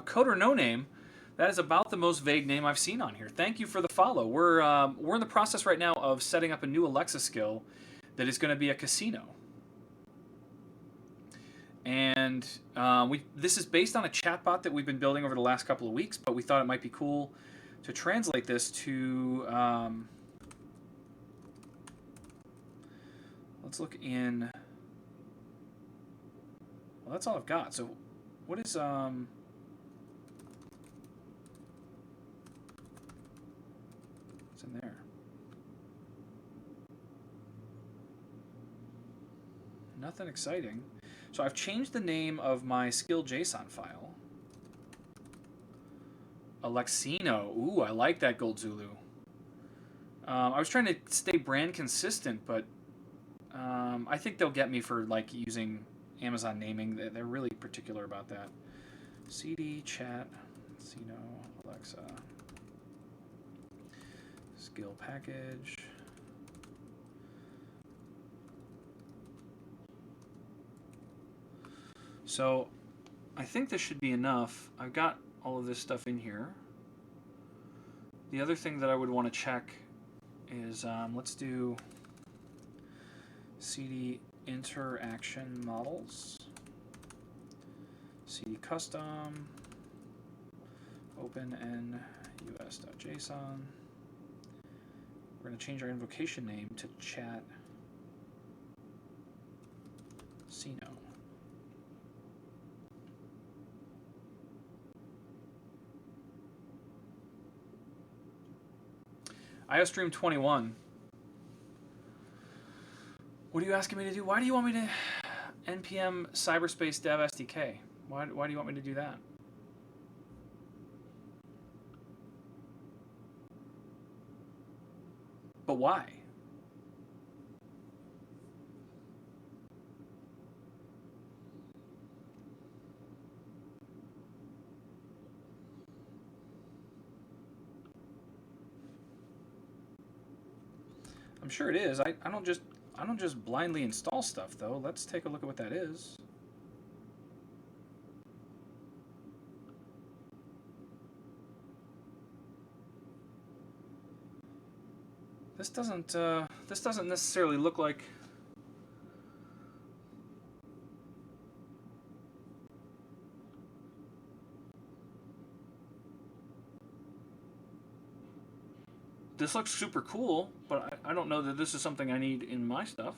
Coder No Name, that is about the most vague name I've seen on here. Thank you for the follow. We're in the process right now of setting up a new Alexa skill that is going to be a casino. And this is based on a chatbot that we've been building over the last couple of weeks, but we thought it might be cool to translate this to... let's look in... Well, that's all I've got. So what is... What's in there? Nothing exciting. So I've changed the name of my skill JSON file. Alexino. Ooh, I like that, Gold Zulu. I was trying to stay brand consistent, but I think they'll get me for like using Amazon naming. They're really particular about that. CD chat Sino Alexa skill package. So I think this should be enough. I've got all of this stuff in here. The other thing that I would want to check is let's do cd interaction models, cd custom, open us.json. We're going to change our invocation name to chat Sino. IOStream 21. What are you asking me to do? Why do you want me to npm cyberspace dev SDK? Why do you want me to do that? But why? I'm sure it is. I don't just blindly install stuff though. Let's take a look at what that is. This doesn't necessarily look like. This looks super cool, but I don't know that this is something I need in my stuff.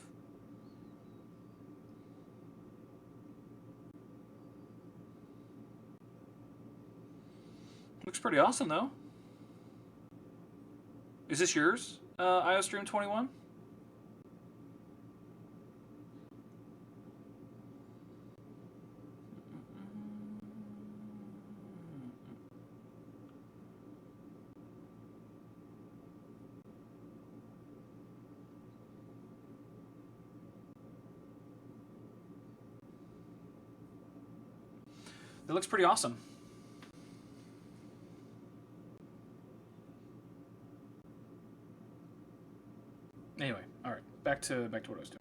Looks pretty awesome, though. Is this yours, IOStream 21? It looks pretty awesome. Anyway, all right, back to what I was doing.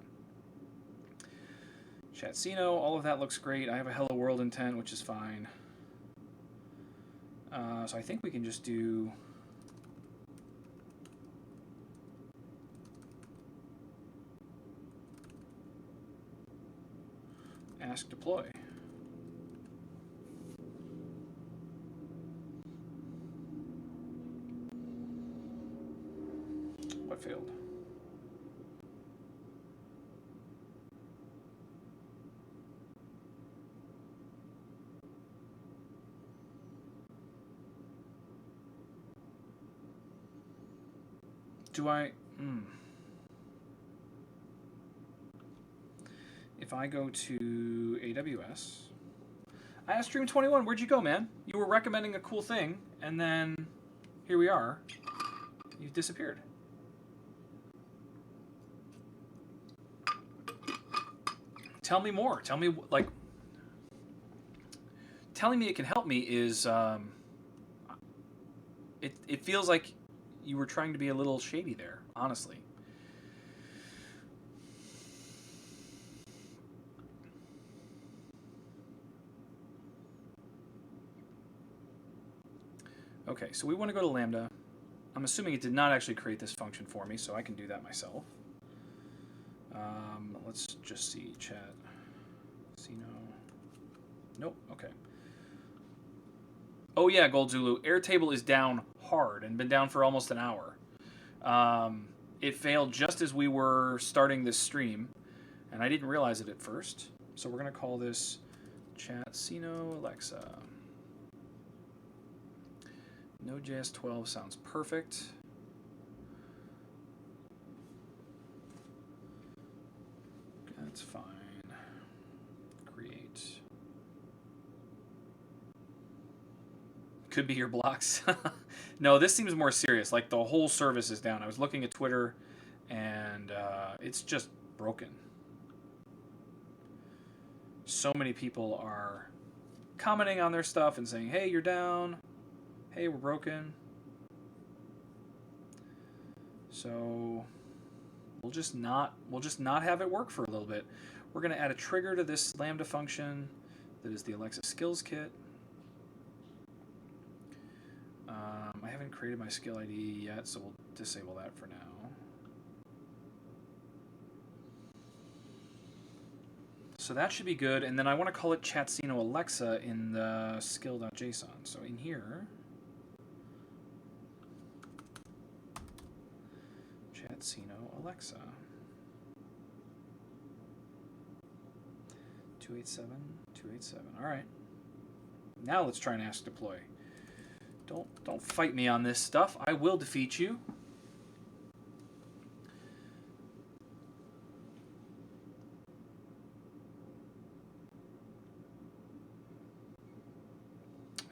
Chatsino, all of that looks great. I have a hello world intent, which is fine. So I think we can just do ask deploy. What failed? Do I... If I go to AWS... I asked Stream21, where'd you go, man? You were recommending a cool thing, and then here we are. You've disappeared. Tell me more. Tell me, like... Telling me it can help me is... It feels like you were trying to be a little shady there, honestly. Okay, so we want to go to Lambda. I'm assuming it did not actually create this function for me, so I can do that myself. Let's just see chat. See no. Nope, okay. Oh yeah, Gold Zulu. Airtable is down hard and been down for almost an hour. It failed just as we were starting this stream, and I didn't realize it at first. So we're going to call this Chatsino Alexa. Node.js 12 sounds perfect. That's fine. Create. Could be your blocks. No, this seems more serious. Like the whole service is down. I was looking at Twitter, and it's just broken. So many people are commenting on their stuff and saying, "Hey, you're down. Hey, we're broken." So we'll just not have it work for a little bit. We're going to add a trigger to this Lambda function that is the Alexa skills kit. I haven't created my skill ID yet, so we'll disable that for now. So that should be good, and then I want to call it Chatsino Alexa in the skill.json. So in here, Chatsino Alexa. 287. All right. Now let's try and ask deploy. Don't fight me on this stuff. I will defeat you.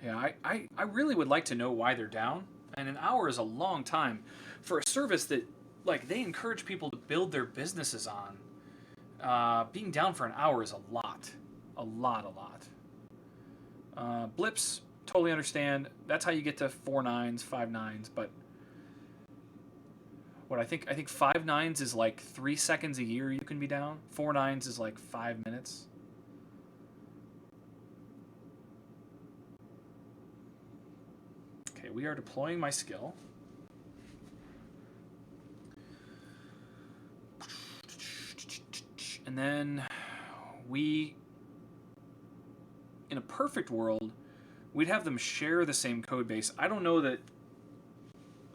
Yeah, I really would like to know why they're down. And an hour is a long time for a service that, like, they encourage people to build their businesses on. Being down for an hour is a lot. A lot. Blips, totally understand. That's how you get to 4 nines, 5 nines, but What I think 5 nines is like 3 seconds a year you can be down. 4 nines is like 5 minutes. Okay, we are deploying my skill. And then we, in a perfect world, we'd have them share the same code base. I don't know that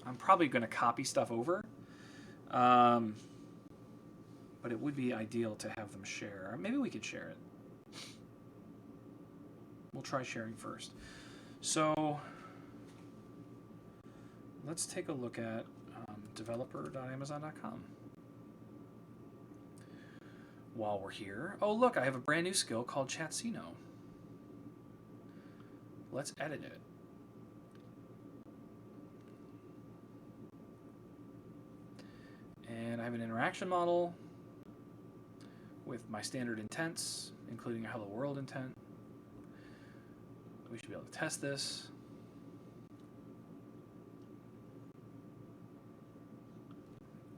I'm probably going to copy stuff over. But it would be ideal to have them share. Maybe we could share it. We'll try sharing first. So let's take a look at developer.amazon.com. While we're here, oh look, I have a brand new skill called Chatsino. Let's edit it. And I have an interaction model with my standard intents, including a hello world intent. We should be able to test this.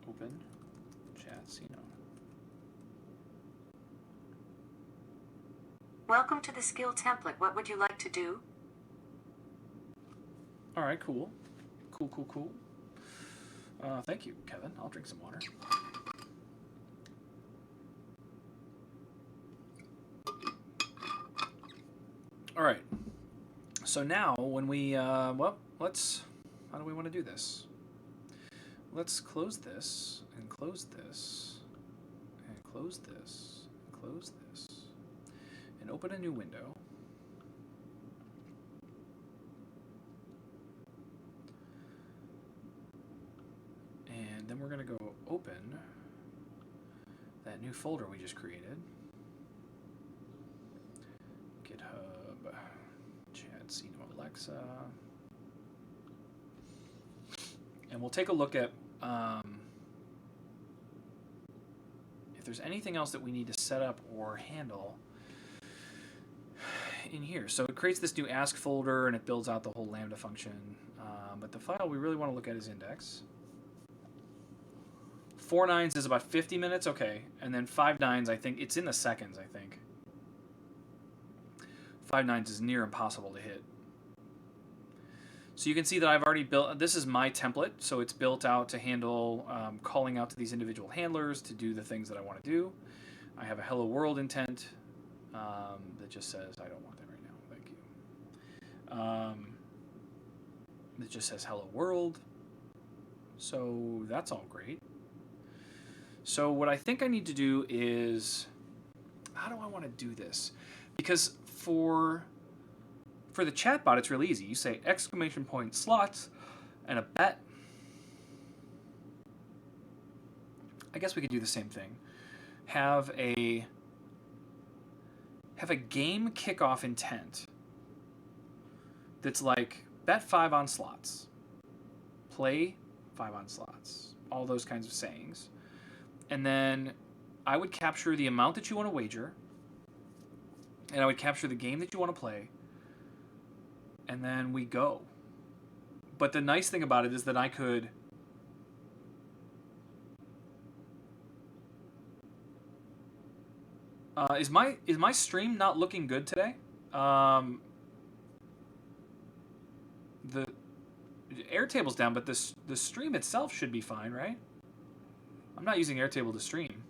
Open Chatsino. Welcome to the skill template. What would you like to do? All right, cool. Cool. Thank you, Kevin. I'll drink some water. All right. So now when we, well, let's, how do we want to do this? Let's close this, and close this, and close this, and close this, and open a new window. And then we're going to go open that new folder we just created. GitHub, Chatsino Alexa. And we'll take a look at if there's anything else that we need to set up or handle in here. So it creates this new ask folder and it builds out the whole Lambda function. But the file we really want to look at is index. 4 nines is about 50 minutes, okay. And then 5 nines, I think, it's in the seconds, I think. 5 nines is near impossible to hit. So you can see that I've already built, this is my template, so it's built out to handle calling out to these individual handlers to do the things that I want to do. I have a hello world intent that just says, I don't want that right now, thank you. It just says hello world. So that's all great. So what I think I need to do is, how do I want to do this? Because for the chatbot, it's really easy. You say exclamation point slots and a bet. I guess we could do the same thing. Have a game kickoff intent that's like bet 5 on slots, play 5 on slots, all those kinds of sayings. And then I would capture the amount that you want to wager, and I would capture the game that you want to play, and then we go. But the nice thing about it is that I could is my stream not looking good today? The Airtable's down, but the stream itself should be fine, right? I'm not using Airtable to stream.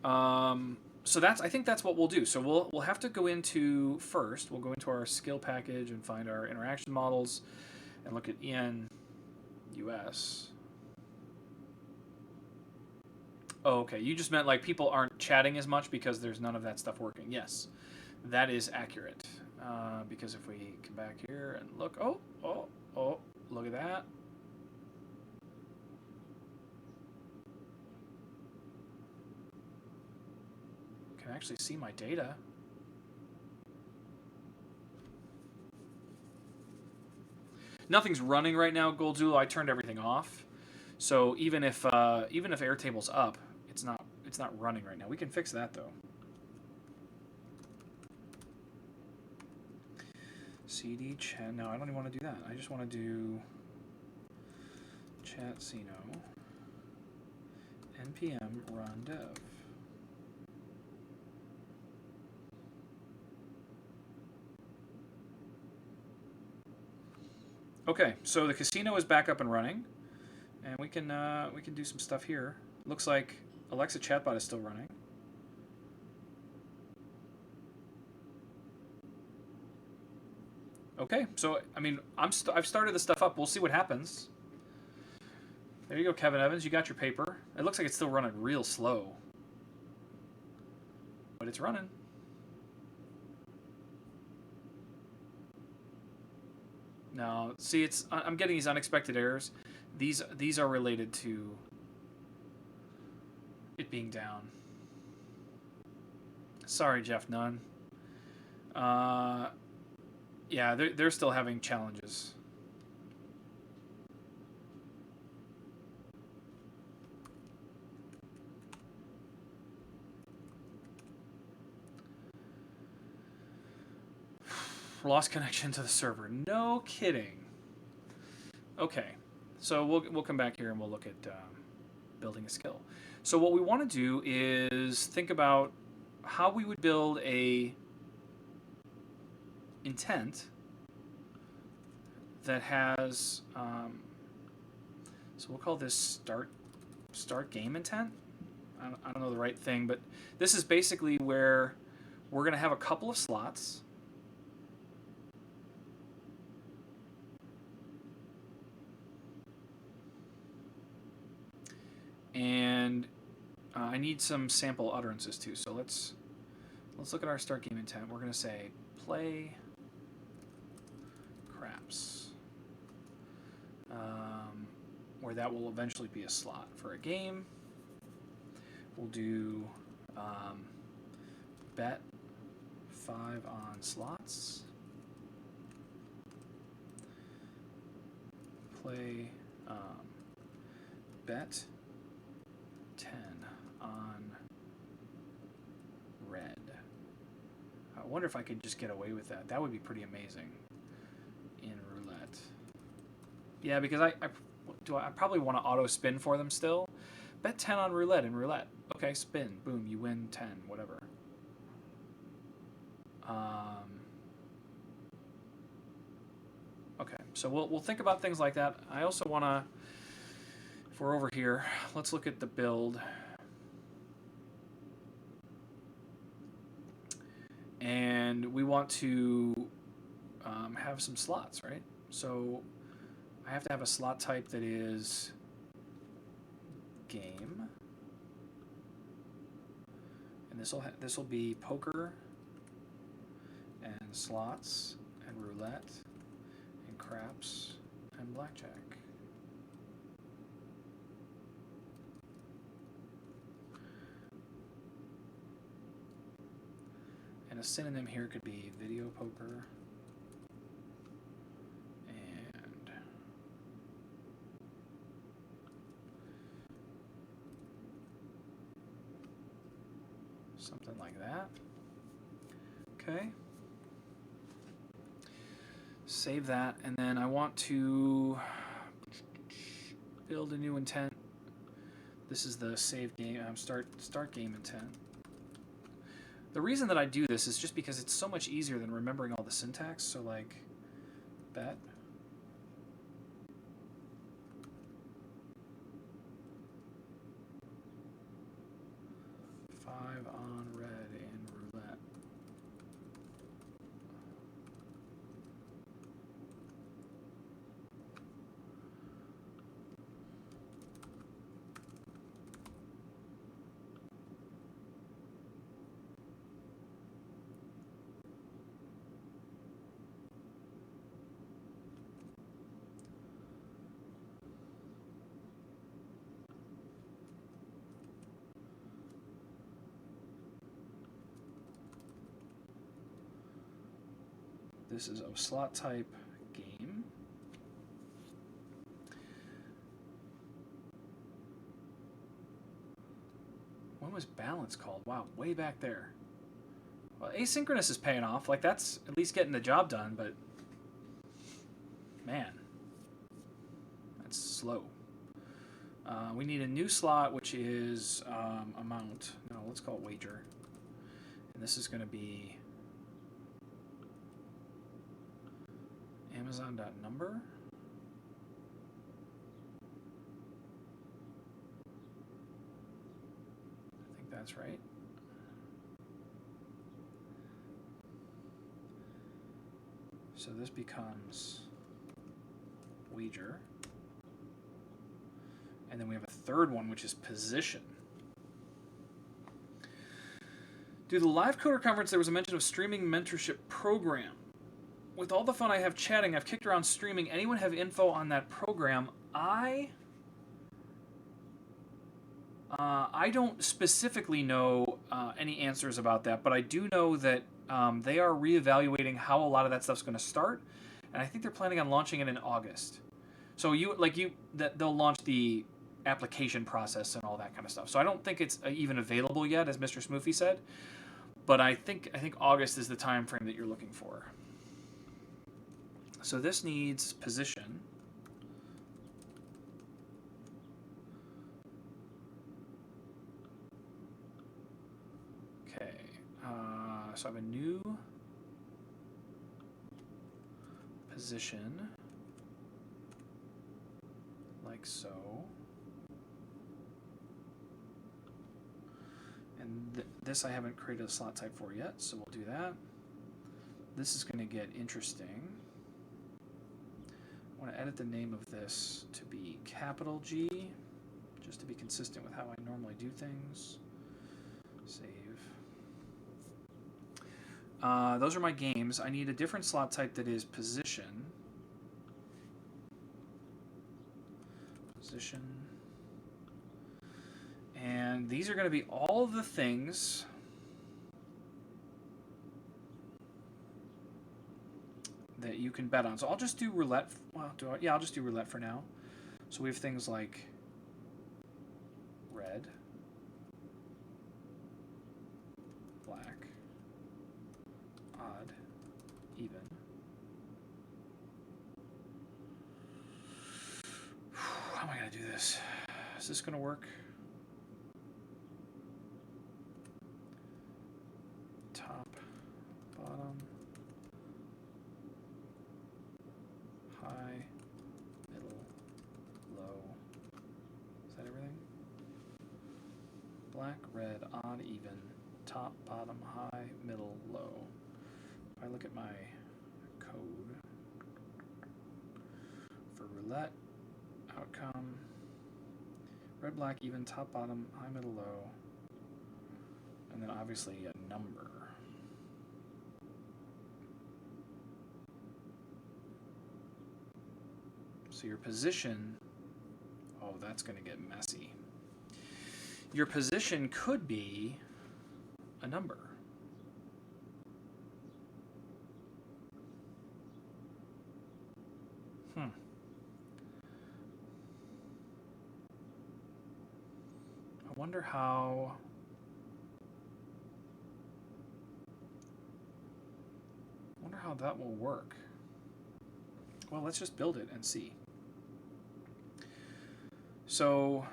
So I think that's what we'll do. So we'll have to go into first. We'll go into our skill package and find our interaction models, and look at EN/US. Oh, okay. You just meant like people aren't chatting as much because there's none of that stuff working. Yes, that is accurate. Because if we come back here and look, oh, look at that. Can actually see my data. Nothing's running right now, Goldzula. I turned everything off, so even if Airtable's up, it's not running right now. We can fix that though. CD chat. No, I don't even want to do that. I just want to do Chatcino npm run dev. Okay, so the casino is back up and running, and we can do some stuff here. Looks like Alexa chatbot is still running. Okay, so I mean, I've started this stuff up. We'll see what happens. There you go, Kevin Evans. You got your paper. It looks like it's still running real slow, but it's running. No, see, I'm getting these unexpected errors. These are related to it being down. Sorry, Jeff Nunn. Yeah, they're still having challenges. Lost connection to the server. No kidding. Okay, so we'll come back here and we'll look at building a skill. So what we want to do is think about how we would build a intent that has so we'll call this start game intent. I don't know the right thing, but this is basically where we're going to have a couple of slots. And I need some sample utterances too. So let's look at our start game intent. We're going to say play craps, where that will eventually be a slot for a game. We'll do bet 5 on slots, play bet 10 on red. I wonder if I could just get away with that. That would be pretty amazing in roulette. Yeah, because I probably want to auto spin for them still. Bet 10 on roulette in roulette. Okay, spin. Boom, you win 10, whatever. Okay, so we'll think about things like that. I also want to, if we're over here, let's look at the build. And we want to have some slots, right? So I have to have a slot type that is game, and this will be poker and slots and roulette and craps and blackjack. And a synonym here could be video poker and something like that. Okay. Save that, and then I want to build a new intent. This is the save game, start game intent. The reason that I do this is just because it's so much easier than remembering all the syntax. So like bet. Five on red in roulette. This is a slot type game. When was balance called? Wow, way back there. Well, asynchronous is paying off. Like, that's at least getting the job done, but man, that's slow. We need a new slot, which is amount. No, let's call it wager. And this is going to be Amazon.number. I think that's right. So this becomes wager. And then we have a third one, which is position. Due to the Live Coder Conference, there was a mention of streaming mentorship program. With all the fun I have chatting, I've kicked around streaming. Anyone have info on that program? I don't specifically know any answers about that, but I do know that they are reevaluating how a lot of that stuff's going to start, and I think they're planning on launching it in August. So they'll launch the application process and all that kind of stuff. So I don't think it's even available yet, as Mr. Smoofy said, but I think August is the time frame that you're looking for. So this needs position. Okay, so I have a new position, like so. And this I haven't created a slot type for yet, so we'll do that. This is going to get interesting. I want to edit the name of this to be capital G, just to be consistent with how I normally do things. Save. Those are my games. I need a different slot type that is position. Position. And these are going to be all the things that you can bet on. So I'll just do roulette. Well, I'll just do roulette for now. So we have things like red, black, odd, even. How am I going to do this? Is this going to work? Top, bottom, high, middle, low. Is that everything? Black, red, odd, even, top, bottom, high, middle, low. If I look at my code for roulette, outcome, red, black, even, top, bottom, high, middle, low, and then obviously a number. So your position, oh, that's going to get messy. Your position could be a number. I wonder how... that will work. Well, let's just build it and see. So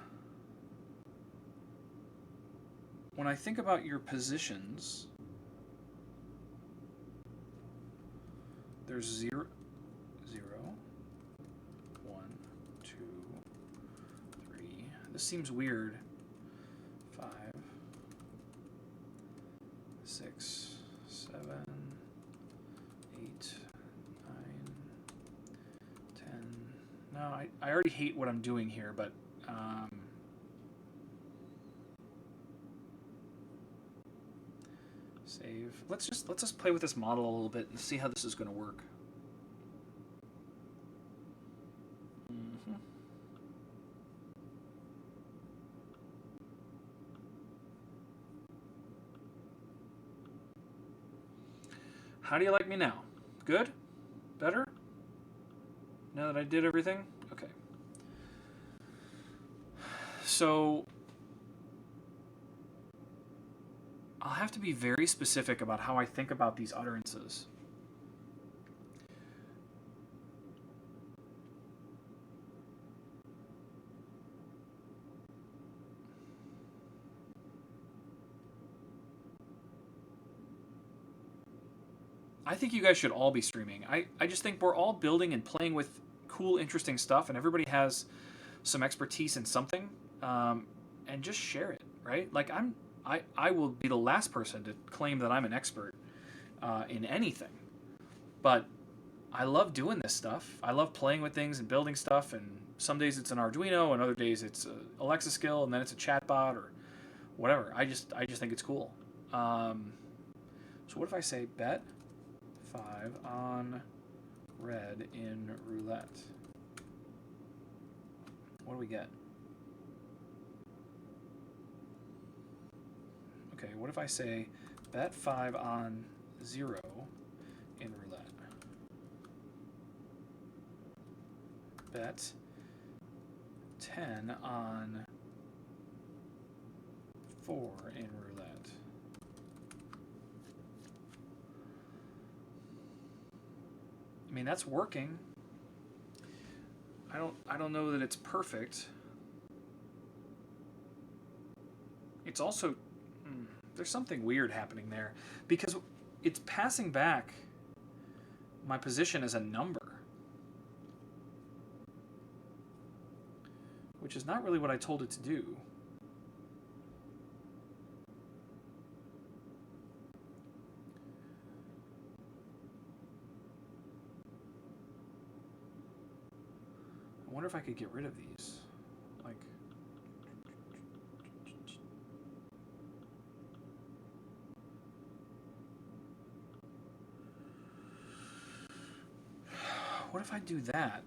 when I think about your positions, there's 0, 0, 1, 2, 3. This seems weird. 5, 6, 7, 8, 9, 10. No, I already hate what I'm doing here, but save. Let's just play with this model a little bit and see how this is going to work. How do you like me now? Good? Better? Now that I did everything? Okay. So I'll have to be very specific about how I think about these utterances. I think you guys should all be streaming. I just think we're all building and playing with cool, interesting stuff, and everybody has some expertise in something, and just share it, right? Like I will be the last person to claim that I'm an expert in anything, but I love doing this stuff. I love playing with things and building stuff, and some days it's an Arduino, and other days it's a Alexa skill, and then it's a chatbot or whatever. I just think it's cool. So what if I say bet 5 on red in roulette? What do we get? Okay, what if I say bet 5 on 0 in roulette? Bet 10 on 4 in roulette. I mean, that's working. I don't know that it's perfect. It's also there's something weird happening there because it's passing back my position as a number, which is not really what I told it to do. I wonder if I could get rid of these. Like, what if I do that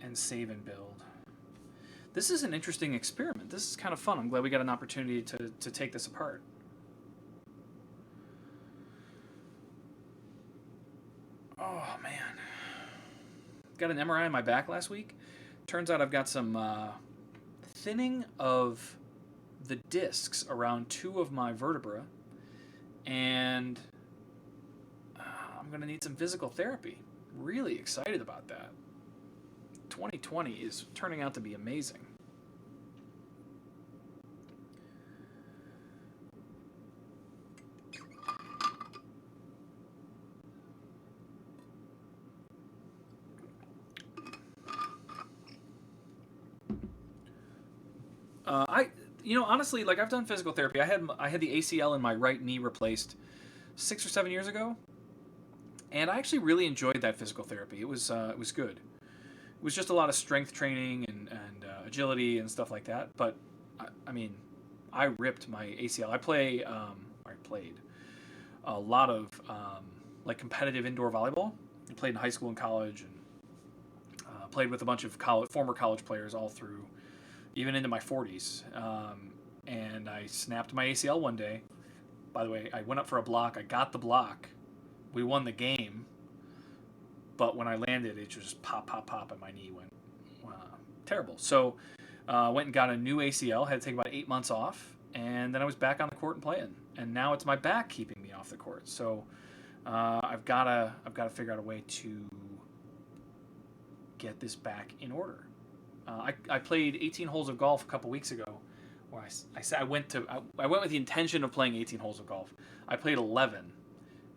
and save and build? This is an interesting experiment. This is kind of fun. I'm glad we got an opportunity to take this apart. Oh, man. Got an MRI on my back last week. Turns out I've got some thinning of the discs around 2 of my vertebrae, and I'm going to need some physical therapy. Really excited about that. 2020 is turning out to be amazing. Honestly, like I've done physical therapy. I had the ACL in my right knee replaced 6 or 7 years ago, and I actually really enjoyed that physical therapy. It was good. It was just a lot of strength training and agility and stuff like that. But I ripped my ACL. I played a lot of like competitive indoor volleyball. I played in high school and college, and played with a bunch of former college players all through, even into my 40s. And I snapped my ACL one day. By the way, I went up for a block. I got the block. We won the game. But when I landed, it just pop, pop, pop, and my knee went terrible. So went and got a new ACL. Had to take about 8 months off. And then I was back on the court and playing. And now it's my back keeping me off the court. So I've got to figure out a way to get this back in order. I played 18 holes of golf a couple weeks ago. Where I went with the intention of playing 18 holes of golf. I played 11,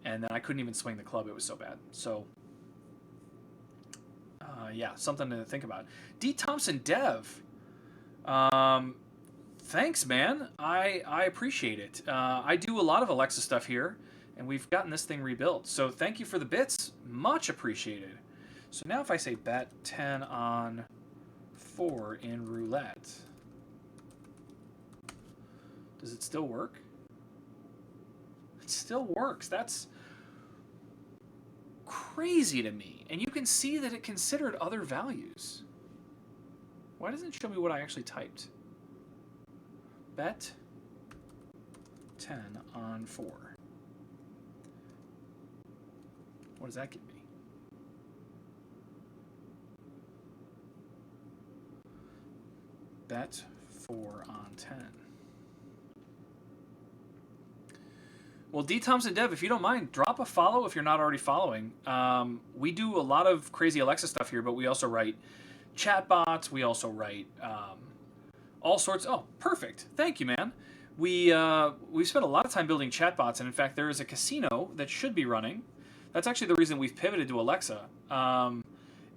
and then I couldn't even swing the club. It was so bad. So, yeah, something to think about. D. Thompson Dev, thanks, man. I appreciate it. I do a lot of Alexa stuff here, and we've gotten this thing rebuilt. So thank you for the bits. Much appreciated. So now if I say bet 10 on 4 in roulette, does it still work? It still works. That's crazy to me. And you can see that it considered other values. Why doesn't it show me what I actually typed? Bet 10 on 4. What does that give me? Bet 4 on 10. Well, D. Thompson Dev, if you don't mind, drop a follow if you're not already following. We do a lot of crazy Alexa stuff here, but we also write chatbots. We also write all sorts. Oh, perfect. Thank you, man. We spent a lot of time building chatbots, and in fact, there is a casino that should be running That's actually the reason we've pivoted to Alexa,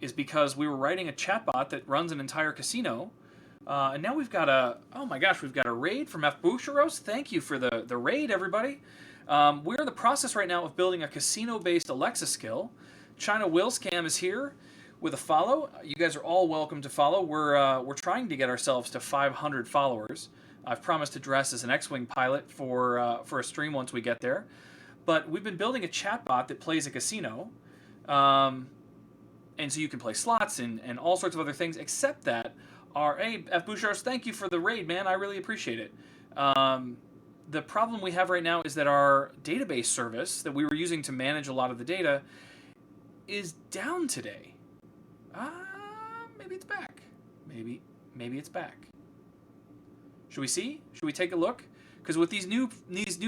is because we were writing a chatbot that runs an entire casino, and now we've got oh my gosh, we've got a raid from F. Boucheros. Thank you for the raid, everybody. We're in the process right now of building a casino-based Alexa skill. China Willscam is here with a follow. You guys are all welcome to follow. We're trying to get ourselves to 500 followers. I've promised to dress as an X-Wing pilot for a stream once we get there. But we've been building a chatbot that plays a casino, and so you can play slots and all sorts of other things, except that hey, F. Bouchard, thank you for the raid, man. I really appreciate it. The problem we have right now is that our database service that we were using to manage a lot of the data is down today. Maybe it's back. Maybe it's back. Should we see? Should we take a look? Because with these new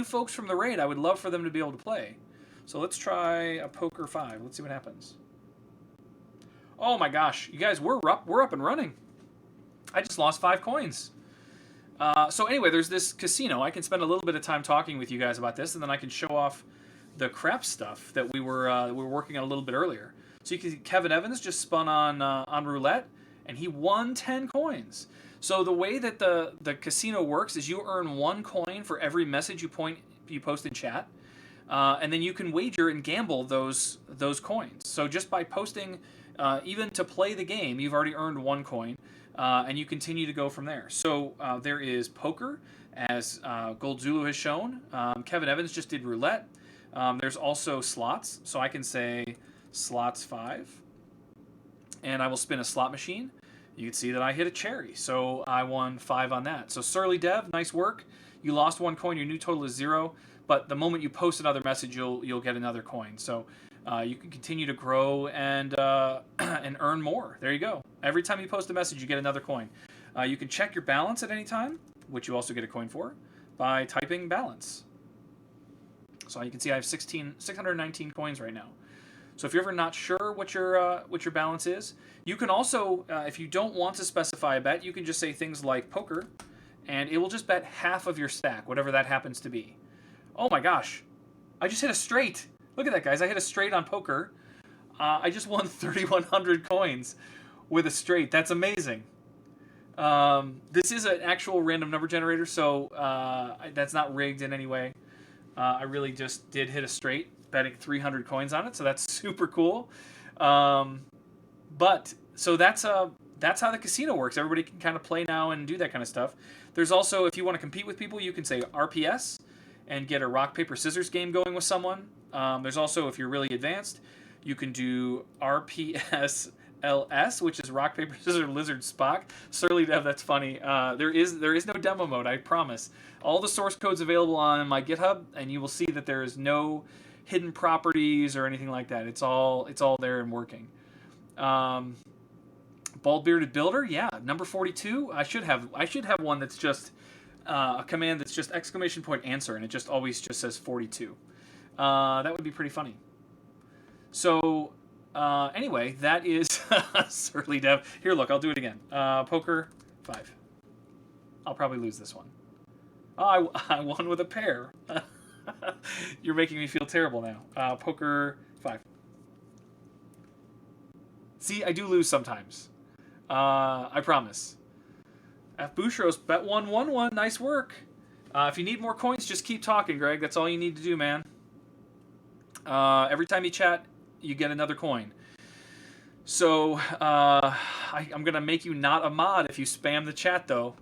folks from the raid, I would love for them to be able to play. So let's try a poker 5. Let's see what happens. Oh my gosh, you guys, we're up and running. I just lost 5 coins. So anyway, there's this casino. I can spend a little bit of time talking with you guys about this, and then I can show off the crap stuff that we were working on a little bit earlier. So you can see Kevin Evans just spun on roulette, and he won 10 coins. So the way that the casino works is you earn 1 coin for every message you post in chat, and then you can wager and gamble those coins. So just by posting, even to play the game, you've already earned 1 coin, and you continue to go from there. So there is poker, as Gold Zulu has shown. Kevin Evans just did roulette. There's also slots, so I can say slots 5, and I will spin a slot machine. You can see that I hit a cherry, so I won 5 on that. So Surly Dev, nice work. You lost 1 coin, your new total is 0, but the moment you post another message, you'll get another coin. So you can continue to grow and earn more. There you go. Every time you post a message, you get another coin. You can check your balance at any time, which you also get a coin for, by typing balance. So you can see I have 619 coins right now. So if you're ever not sure what your balance is, you can also, if you don't want to specify a bet, you can just say things like poker, and it will just bet half of your stack, whatever that happens to be. Oh my gosh, I just hit a straight. Look at that, guys. I hit a straight on poker. I just won 3,100 coins with a straight. That's amazing. This is an actual random number generator, so that's not rigged in any way. I really just did hit a straight, betting 300 coins on it, so that's super cool. But so that's how the casino works. Everybody can kind of play now and do that kind of stuff. There's also, if you want to compete with people, you can say RPS and get a rock paper scissors game going with someone. There's also, if you're really advanced, you can do RPS LS, which is rock paper scissors lizard Spock. Surly Dev, that's funny. There is no demo mode, I promise. All the source code's available on my GitHub, and you will see that there is no hidden properties or anything like that. It's all there and working. Bald Bearded Builder, yeah, number 42. I should have one that's just a command that's just ! answer, and it just always just says 42. That would be pretty funny. So anyway, that is Surly Dev. Here, look, I'll do it again. Poker 5. I'll probably lose this one. Oh, I won with a pair. You're making me feel terrible now. Poker 5. See, I do lose sometimes. I promise. F. Boucheros, bet 1-1-1. Nice work. If you need more coins, just keep talking, Greg. That's all you need to do, man. Every time you chat, you get another coin. So I'm going to make you not a mod if you spam the chat, though.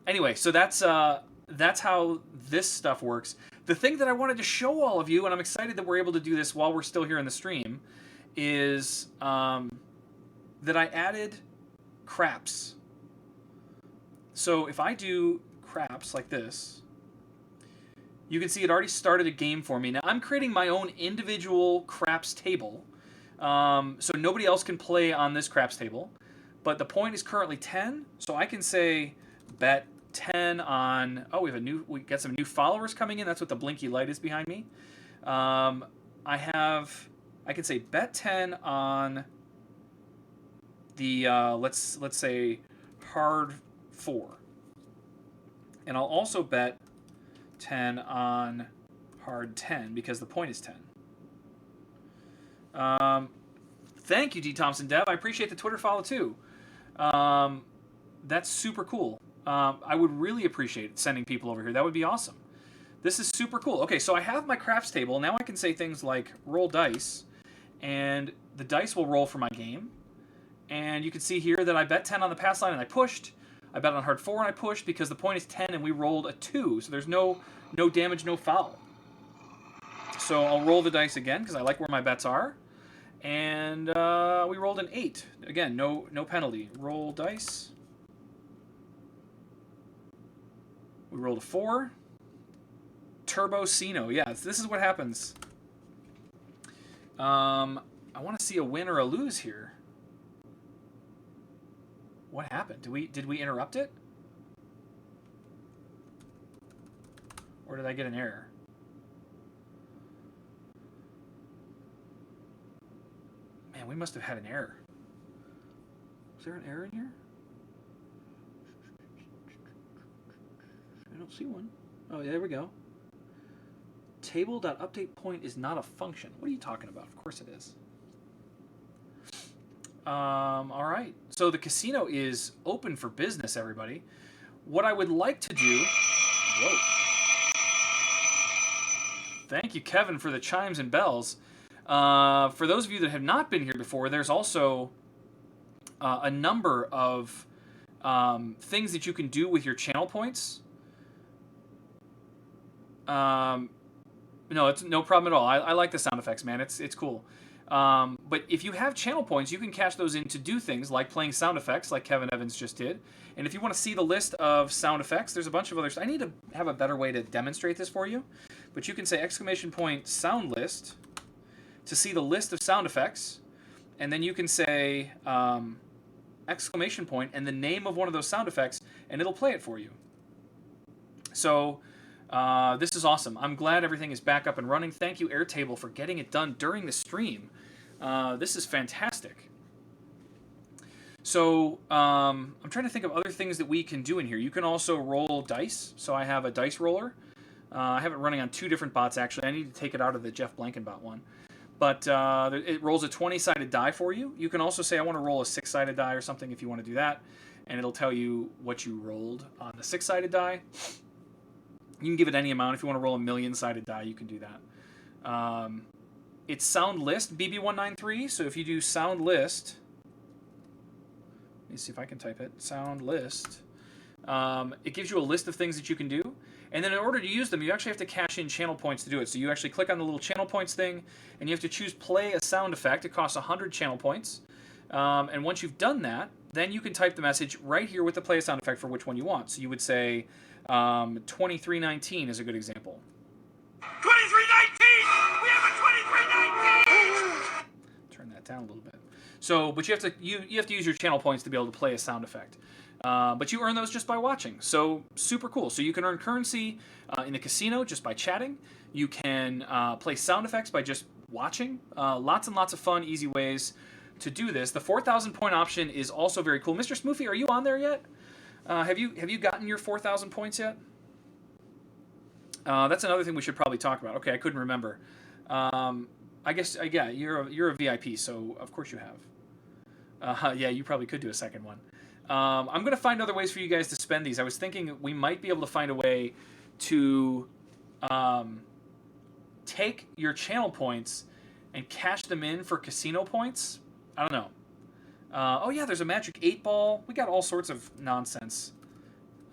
Anyway, so that's how this stuff works. The thing that I wanted to show all of you, and I'm excited that we're able to do this while we're still here in the stream, is that I added craps. So if I do craps like this, you can see it already started a game for me. Now I'm creating my own individual craps table, so nobody else can play on this craps table. But the point is currently 10, so I can say bet 10 on. Oh, we got some new followers coming in. That's what the blinky light is behind me. I can say bet 10 on the let's say hard 4, and I'll also bet 10 on hard 10 because the point is 10. Thank you, D. Thompson Dev. I appreciate the Twitter follow too. That's super cool. I would really appreciate sending people over here. That would be awesome. This is super cool. Okay, so I have my craps table. Now I can say things like roll dice, and the dice will roll for my game. And you can see here that I bet 10 on the pass line and I pushed. I bet on hard 4 and I pushed because the point is 10 and we rolled a 2. So there's no damage, no foul. So I'll roll the dice again because I like where my bets are. And we rolled an 8. Again, no penalty. Roll dice. We rolled a 4. Turbo Sino. Yeah, this is what happens. I want to see a win or a lose here. What happened? Did we interrupt it? Or did I get an error? Man, we must have had an error. Is there an error in here? I don't see one. Oh, yeah, there we go. Table.updatePoint is not a function. What are you talking about? Of course it is. All right. So the casino is open for business, everybody. What I would like to do... Whoa. Thank you, Kevin, for the chimes and bells. For those of you that have not been here before, there's also a number of things that you can do with your channel points. No, it's no problem at all. I like the sound effects, man. It's cool. But if you have channel points, you can cash those in to do things like playing sound effects, like Kevin Evans just did. And if you want to see the list of sound effects, there's a bunch of others. I need to have a better way to demonstrate this for you. But you can say !sound list to see the list of sound effects. And then you can say ! and the name of one of those sound effects, and it'll play it for you. So... this is awesome. I'm glad everything is back up and running. Thank you, Airtable, for getting it done during the stream. This is fantastic. So I'm trying to think of other things that we can do in here. You can also roll dice. So I have a dice roller. I have it running on 2 different bots, actually. I need to take it out of the Jeff Blankenbot one. But it rolls a 20-sided die for you. You can also say, I want to roll a 6-sided die or something if you want to do that. And it'll tell you what you rolled on the 6-sided die. You can give it any amount. If you want to roll a 1,000,000-sided die, you can do that. It's sound list BB193. So if you do sound list, let me see if I can type it. Sound list. It gives you a list of things that you can do. And then in order to use them, you actually have to cash in channel points to do it. So you actually click on the little channel points thing, and you have to choose play a sound effect. It costs 100 channel points. And once you've done that, then you can type the message right here with the play a sound effect for which one you want. So you would say 2319 is a good example. 2319! We have a 2319! Turn that down a little bit. So, but you have to use your channel points to be able to play a sound effect. But you earn those just by watching. So super cool. So you can earn currency in the casino just by chatting. You can play sound effects by just watching. Lots and lots of fun, easy ways to do this. The 4,000 point option is also very cool. Mr. Smoofy, are you on there yet? Have you gotten your 4,000 points yet? That's another thing we should probably talk about. Okay, I couldn't remember. I guess yeah, you're a VIP, so of course you have. Yeah, you probably could do a second one. I'm going to find other ways for you guys to spend these. I was thinking we might be able to find a way to take your channel points and cash them in for casino points. I don't know. Oh yeah, there's a magic 8-ball. We got all sorts of nonsense.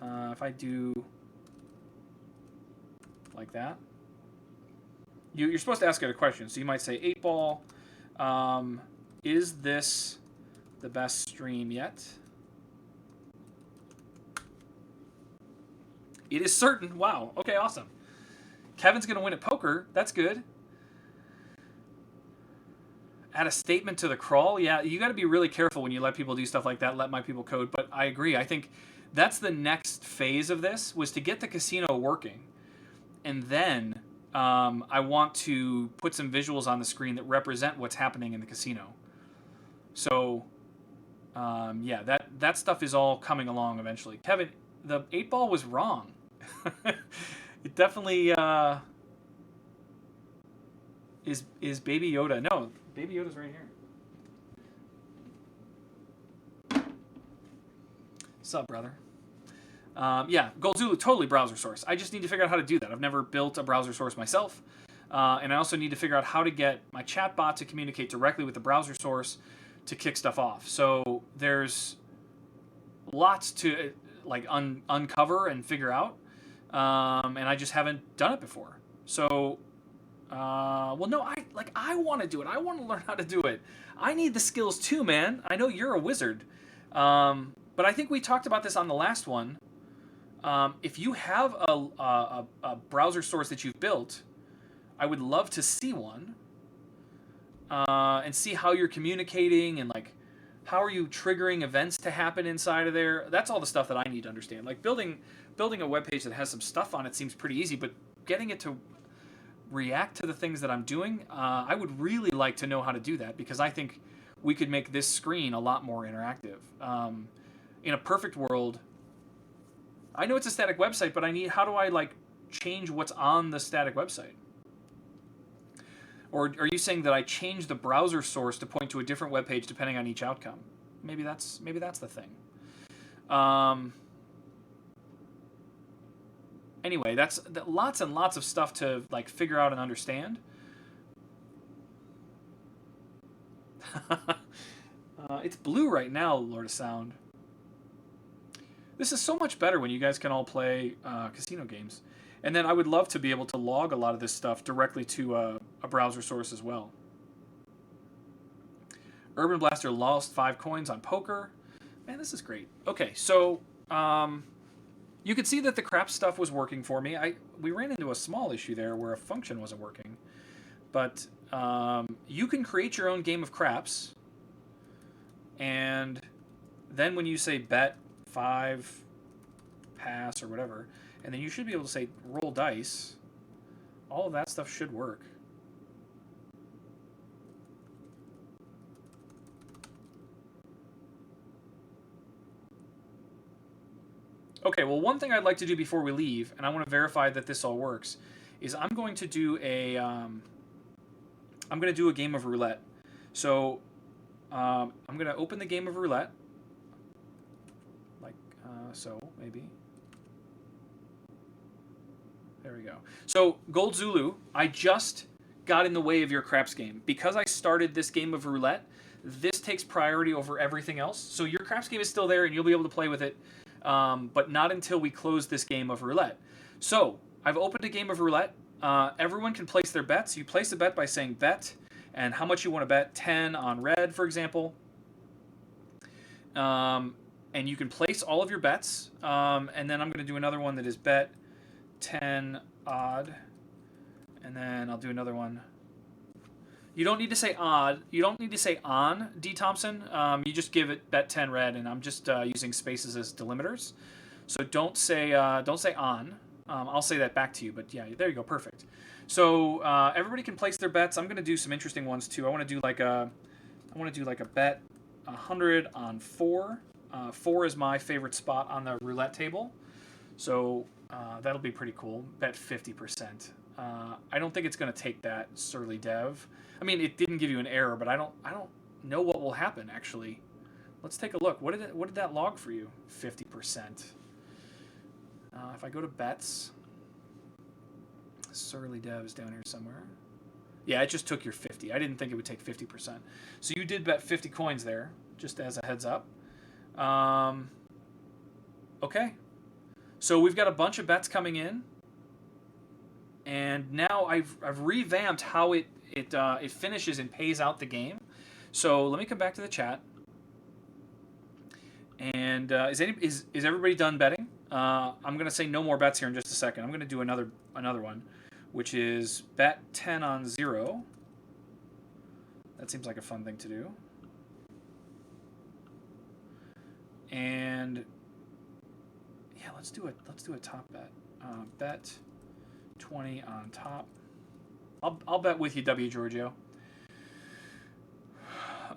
If I do like that, you're supposed to ask it a question. So you might say 8-ball. Is this the best stream yet? It is certain. Wow. Okay, awesome. Kevin's going to win at poker. That's good. Add a statement to the crawl. Yeah, you got to be really careful when you let people do stuff like that. Let my people code. But I agree. I think that's the next phase of this, was to get the casino working. And then I want to put some visuals on the screen that represent what's happening in the casino. So, yeah, that stuff is all coming along eventually. Kevin, the 8-ball was wrong. It definitely Is Baby Yoda? No, Baby Yoda's right here. Sup, brother? Yeah, GoldZulu, totally browser source. I just need to figure out how to do that. I've never built a browser source myself. And I also need to figure out how to get my chatbot to communicate directly with the browser source to kick stuff off. So there's lots to like uncover and figure out. And I just haven't done it before. So, well, no, I want to do it. I want to learn how to do it. I need the skills too, man. I know you're a wizard. But I think we talked about this on the last one. If you have a browser source that you've built, I would love to see one and see how you're communicating and like how are you triggering events to happen inside of there. That's all the stuff that I need to understand. Like building a web page that has some stuff on it seems pretty easy, but getting it to react to the things that I'm doing, I would really like to know how to do that because I think we could make this screen a lot more interactive. In a perfect world, I know it's a static website, but how do I like change what's on the static website? Or are you saying that I change the browser source to point to a different web page depending on each outcome? Maybe that's the thing. Anyway, that's lots and lots of stuff to like figure out and understand. It's blue right now, Lord of Sound. This is so much better when you guys can all play casino games. And then I would love to be able to log a lot of this stuff directly to a browser source as well. Urban Blaster lost 5 coins on poker. Man, this is great. Okay, so you could see that the craps stuff was working for me. We ran into a small issue there where a function wasn't working. But you can create your own game of craps. And then when you say bet 5, pass, or whatever, and then you should be able to say roll dice, all of that stuff should work. Okay, well, one thing I'd like to do before we leave, and I want to verify that this all works, is I'm going to do a game of roulette. So I'm going to open the game of roulette, like so, maybe. There we go. So, GoldZulu, I just got in the way of your craps game. Because I started this game of roulette, this takes priority over everything else. So your craps game is still there and you'll be able to play with it, but not until we close this game of roulette. So, I've opened a game of roulette. Everyone can place their bets. You place a bet by saying bet and how much you want to bet. 10 on red, for example. And you can place all of your bets. And then I'm going to do another one that is bet 10 odd, and then I'll do another one. You don't need to say odd. You don't need to say on, D. Thompson. You just give it bet 10 red, and I'm just using spaces as delimiters. So don't say on. I'll say that back to you, but yeah, there you go, perfect. So everybody can place their bets. I'm going to do some interesting ones too. I want to do like a bet 100 on 4. 4 is my favorite spot on the roulette table. So that'll be pretty cool. Bet 50%. I don't think it's going to take that, Surly Dev. I mean, it didn't give you an error, but I don't know what will happen actually. Let's take a look. What did that log for you? 50%. If I go to bets, Surly Dev is down here somewhere. Yeah, it just took your 50. I didn't think it would take 50%. So you did bet 50 coins there, just as a heads up. Okay. So we've got a bunch of bets coming in, and now I've revamped how it finishes and pays out the game. So let me come back to the chat. And is everybody done betting? I'm gonna say no more bets here in just a second. I'm gonna do another one, which is bet 10 on 0. That seems like a fun thing to do. And yeah, let's do a top bet. Bet 20 on top. I'll bet with you, W. Giorgio.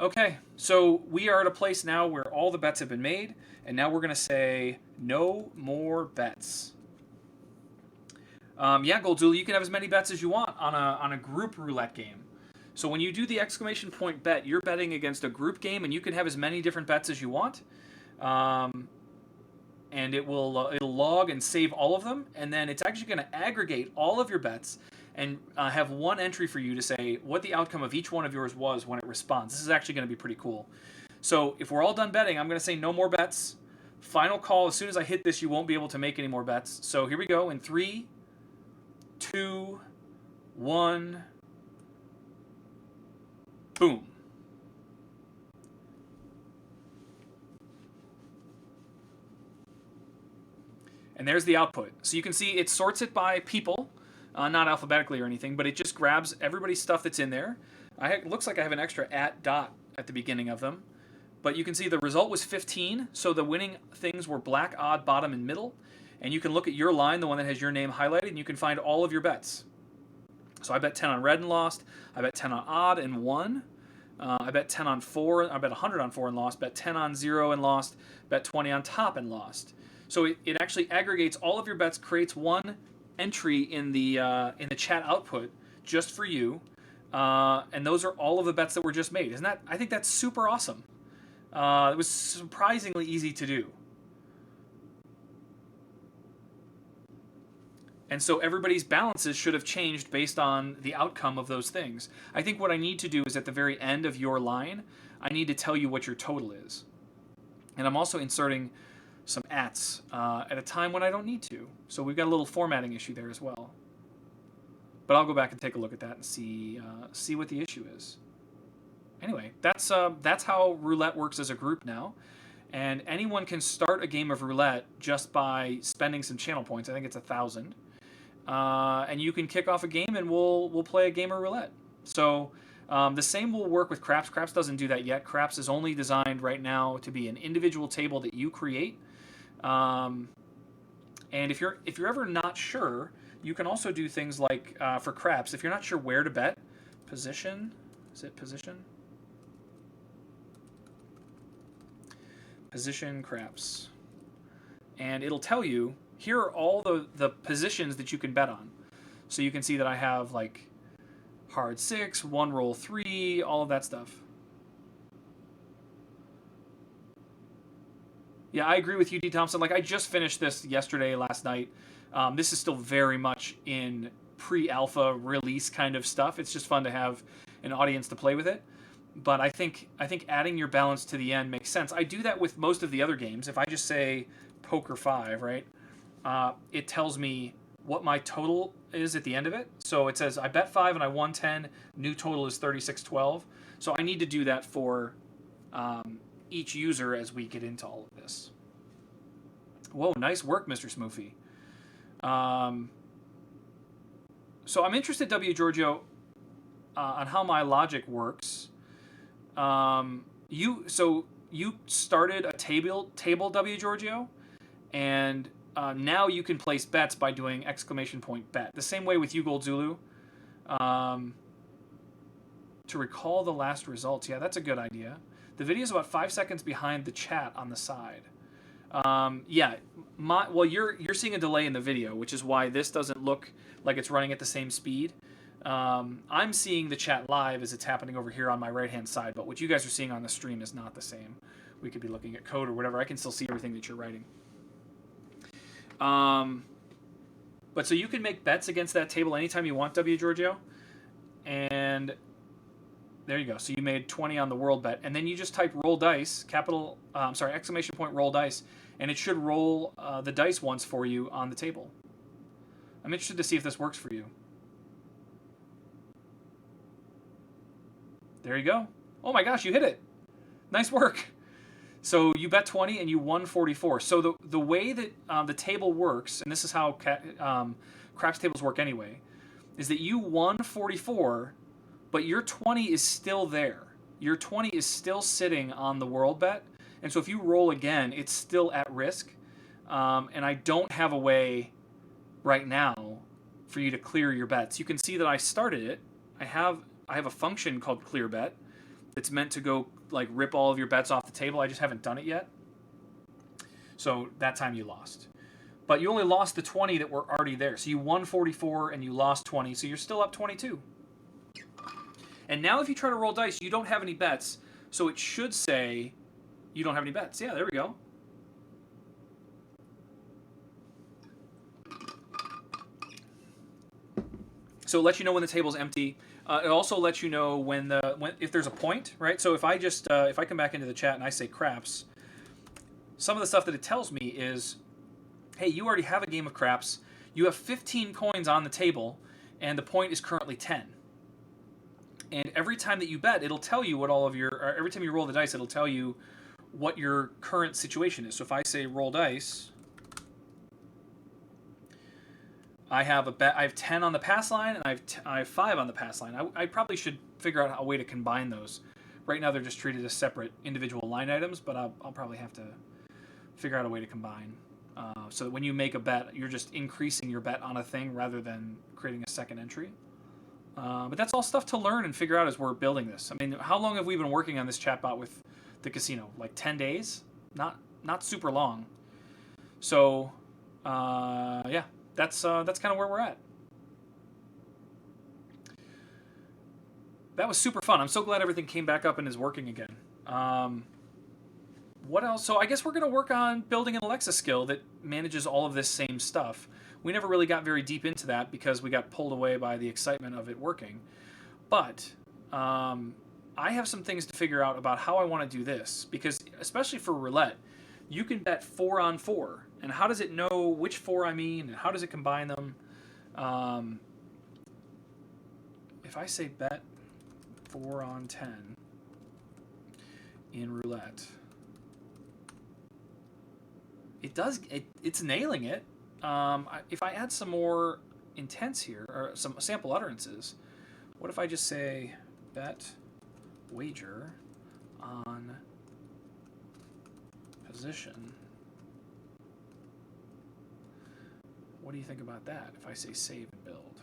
Okay, so we are at a place now where all the bets have been made, and now we're going to say no more bets. Yeah, Goldzula, you can have as many bets as you want on a group roulette game. So when you do the exclamation point bet, you're betting against a group game, and you can have as many different bets as you want. And it'll log and save all of them, and then it's actually going to aggregate all of your bets and have one entry for you to say what the outcome of each one of yours was when it responds. This is actually going to be pretty cool. So if we're all done betting, I'm going to say no more bets. Final call. As soon as I hit this, you won't be able to make any more bets. So here we go in 3, 2, 1. Boom. And there's the output. So you can see it sorts it by people, not alphabetically or anything, but it just grabs everybody's stuff that's in there. It looks like I have an extra @ at the beginning of them. But you can see the result was 15, so the winning things were black, odd, bottom, and middle. And you can look at your line, the one that has your name highlighted, and you can find all of your bets. So I bet 10 on red and lost. I bet 10 on odd and won. I bet 10 on 4. I bet 100 on 4 and lost. Bet 10 on 0 and lost. Bet 20 on top and lost. So it actually aggregates all of your bets, creates one entry in the chat output just for you, and those are all of the bets that were just made. Isn't that? I think that's super awesome. It was surprisingly easy to do. And so everybody's balances should have changed based on the outcome of those things. I think what I need to do is at the very end of your line, I need to tell you what your total is. And I'm also inserting some ats at a time when I don't need to. So we've got a little formatting issue there as well. But I'll go back and take a look at that and see what the issue is. Anyway, that's how roulette works as a group now. And anyone can start a game of roulette just by spending some channel points. I think it's 1,000. And you can kick off a game, and we'll play a game of roulette. So the same will work with Craps. Craps doesn't do that yet. Craps is only designed right now to be an individual table that you create. And if you're ever not sure, you can also do things like for Craps. If you're not sure where to bet, position. Is it position? Position Craps. And it'll tell you, here are all the positions that you can bet on. So you can see that I have like hard 6, 1 roll 3, all of that stuff. Yeah, I agree with you, D. Thompson. Like, I just finished this last night. This is still very much in pre-alpha release kind of stuff. It's just fun to have an audience to play with it. But I think adding your balance to the end makes sense. I do that with most of the other games. If I just say Poker 5, right, it tells me what my total is at the end of it. So it says I bet 5 and I won 10. New total is 36.12. So I need to do that for each user as we get into all of this. Whoa, nice work, Mr. Smoofy. So I'm interested, W. Giorgio, on how my logic works. You started a table, W. Giorgio, and now you can place bets by doing exclamation point bet. The same way with you, Goldzulu. To recall the last results. Yeah, that's a good idea. The video is about 5 seconds behind the chat on the side. Yeah, you're seeing a delay in the video, which is why this doesn't look like it's running at the same speed. I'm seeing the chat live as it's happening over here on my right-hand side, but what you guys are seeing on the stream is not the same. We could be looking at code or whatever. I can still see everything that you're writing. But so you can make bets against that table anytime you want, W. Giorgio. And there you go. So you made 20 on the world bet. And then you just type roll dice, exclamation point roll dice, and it should roll the dice once for you on the table. I'm interested to see if this works for you. There you go. Oh my gosh, you hit it. Nice work. So you bet 20 and you won 44. So the way that the table works, and this is how craps tables work anyway, is that you won 44, but your 20 is still there. Your 20 is still sitting on the world bet. And so if you roll again, it's still at risk. And I don't have a way right now for you to clear your bets. You can see that I started it. I have a function called clear bet that's meant to go like rip all of your bets off the table. I just haven't done it yet. So that time you lost. But you only lost the 20 that were already there. So you won 44 and you lost 20, so you're still up 22. And now if you try to roll dice, you don't have any bets, so it should say you don't have any bets. Yeah, there we go. So it lets you know when the table's empty. It also lets you know when if there's a point, right? So if I just if I come back into the chat and I say craps, some of the stuff that it tells me is, hey, you already have a game of craps. You have 15 coins on the table, and the point is currently 10. And every time that you bet, it'll tell you what all of your, or every time you roll the dice, it'll tell you what your current situation is. So if I say roll dice, I have a bet. I have 10 on the pass line, and I have 5 on the pass line. I probably should figure out a way to combine those. Right now, they're just treated as separate individual line items, but I'll probably have to figure out a way to combine. So that when you make a bet, you're just increasing your bet on a thing rather than creating a second entry. But that's all stuff to learn and figure out as we're building this. I mean, how long have we been working on this chatbot with the casino? Like 10 days? Not super long. So, yeah, that's kind of where we're at. That was super fun. I'm so glad everything came back up and is working again. What else? So I guess we're going to work on building an Alexa skill that manages all of this same stuff. We never really got very deep into that because we got pulled away by the excitement of it working. But I have some things to figure out about how I want to do this, because especially for roulette, you can bet 4 on 4. And how does it know which 4 I mean, and how does it combine them? If I say bet 4 on 10 in roulette, it's nailing it. If I add some more intents here, or some sample utterances, what if I just say bet wager on position? What do you think about that if I say save and build?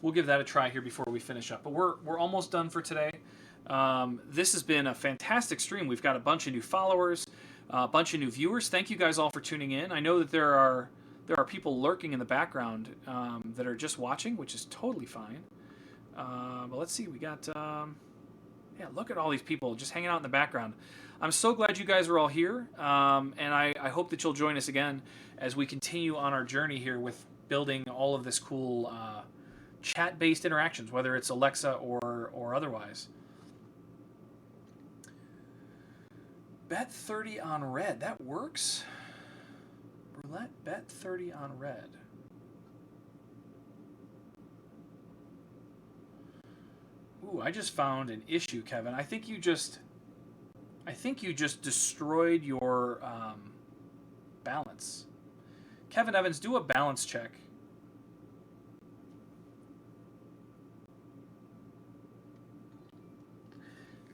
We'll give that a try here before we finish up. But we're almost done for today. This has been a fantastic stream. We've got a bunch of new followers, a bunch of new viewers. Thank you guys all for tuning in. I know that there are people lurking in the background that are just watching, which is totally fine. But let's see. We got yeah. Look at all these people just hanging out in the background. I'm so glad you guys are all here, and I hope that you'll join us again as we continue on our journey here with building all of this cool chat-based interactions, whether it's Alexa or otherwise. Bet 30 on red. That works. Roulette bet 30 on red. Ooh, I just found an issue, Kevin. I think you just destroyed your balance. Kevin Evans, do a balance check.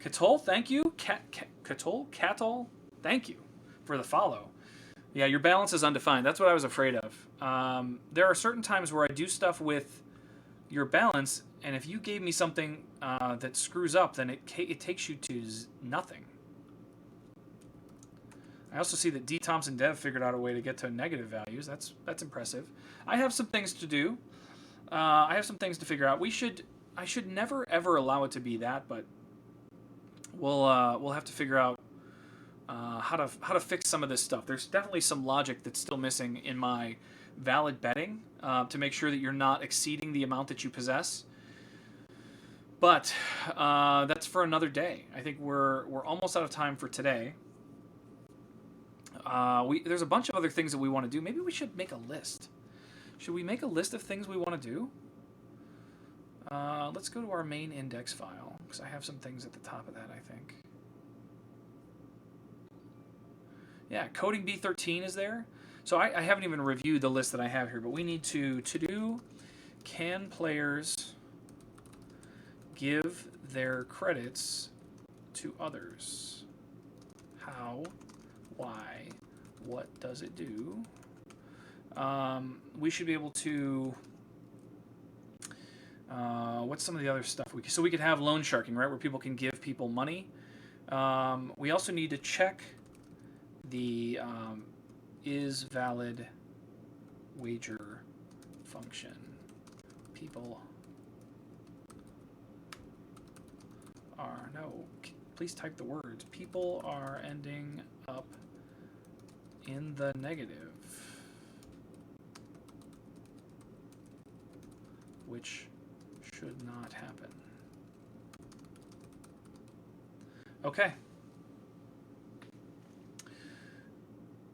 Katol, thank you. Katol, thank you for the follow. Yeah, your balance is undefined. That's what I was afraid of. There are certain times where I do stuff with your balance, and if you gave me something that screws up, then it takes you to nothing. I also see that D. Thompson Dev figured out a way to get to negative values. That's impressive. I have some things to do. I have some things to figure out. I should never ever allow it to be that, but we'll have to figure out how to fix some of this stuff. There's definitely some logic that's still missing in my valid betting to make sure that you're not exceeding the amount that you possess. But that's for another day. I think we're almost out of time for today. There's a bunch of other things that we want to do. Maybe we should make a list. Should we make a list of things we want to do? Let's go to our main index file, because I have some things at the top of that, I think. Yeah, coding B13 is there. So I haven't even reviewed the list that I have here, but we need to do, can players give their credits to others? How? Why? What does it do? We should be able to... what's some of the other stuff? So we could have loan sharking, right, where people can give people money. We also need to check the is valid wager function. People are, no, please type the words. People are ending up in the negative, which should not happen. Okay.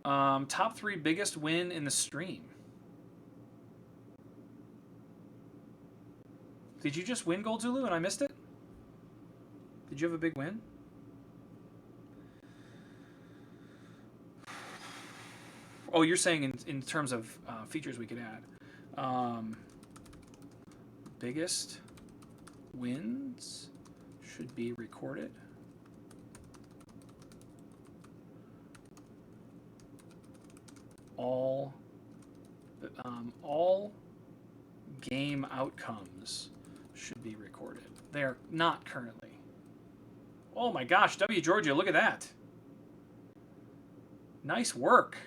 Top 3 biggest win in the stream. Did you just win Gold Zulu and I missed it? Did you have a big win? Oh, you're saying in terms of features we could add. Biggest wins should be recorded. All game outcomes should be recorded. They are not currently. Oh my gosh, W. Georgia, look at that. Nice work.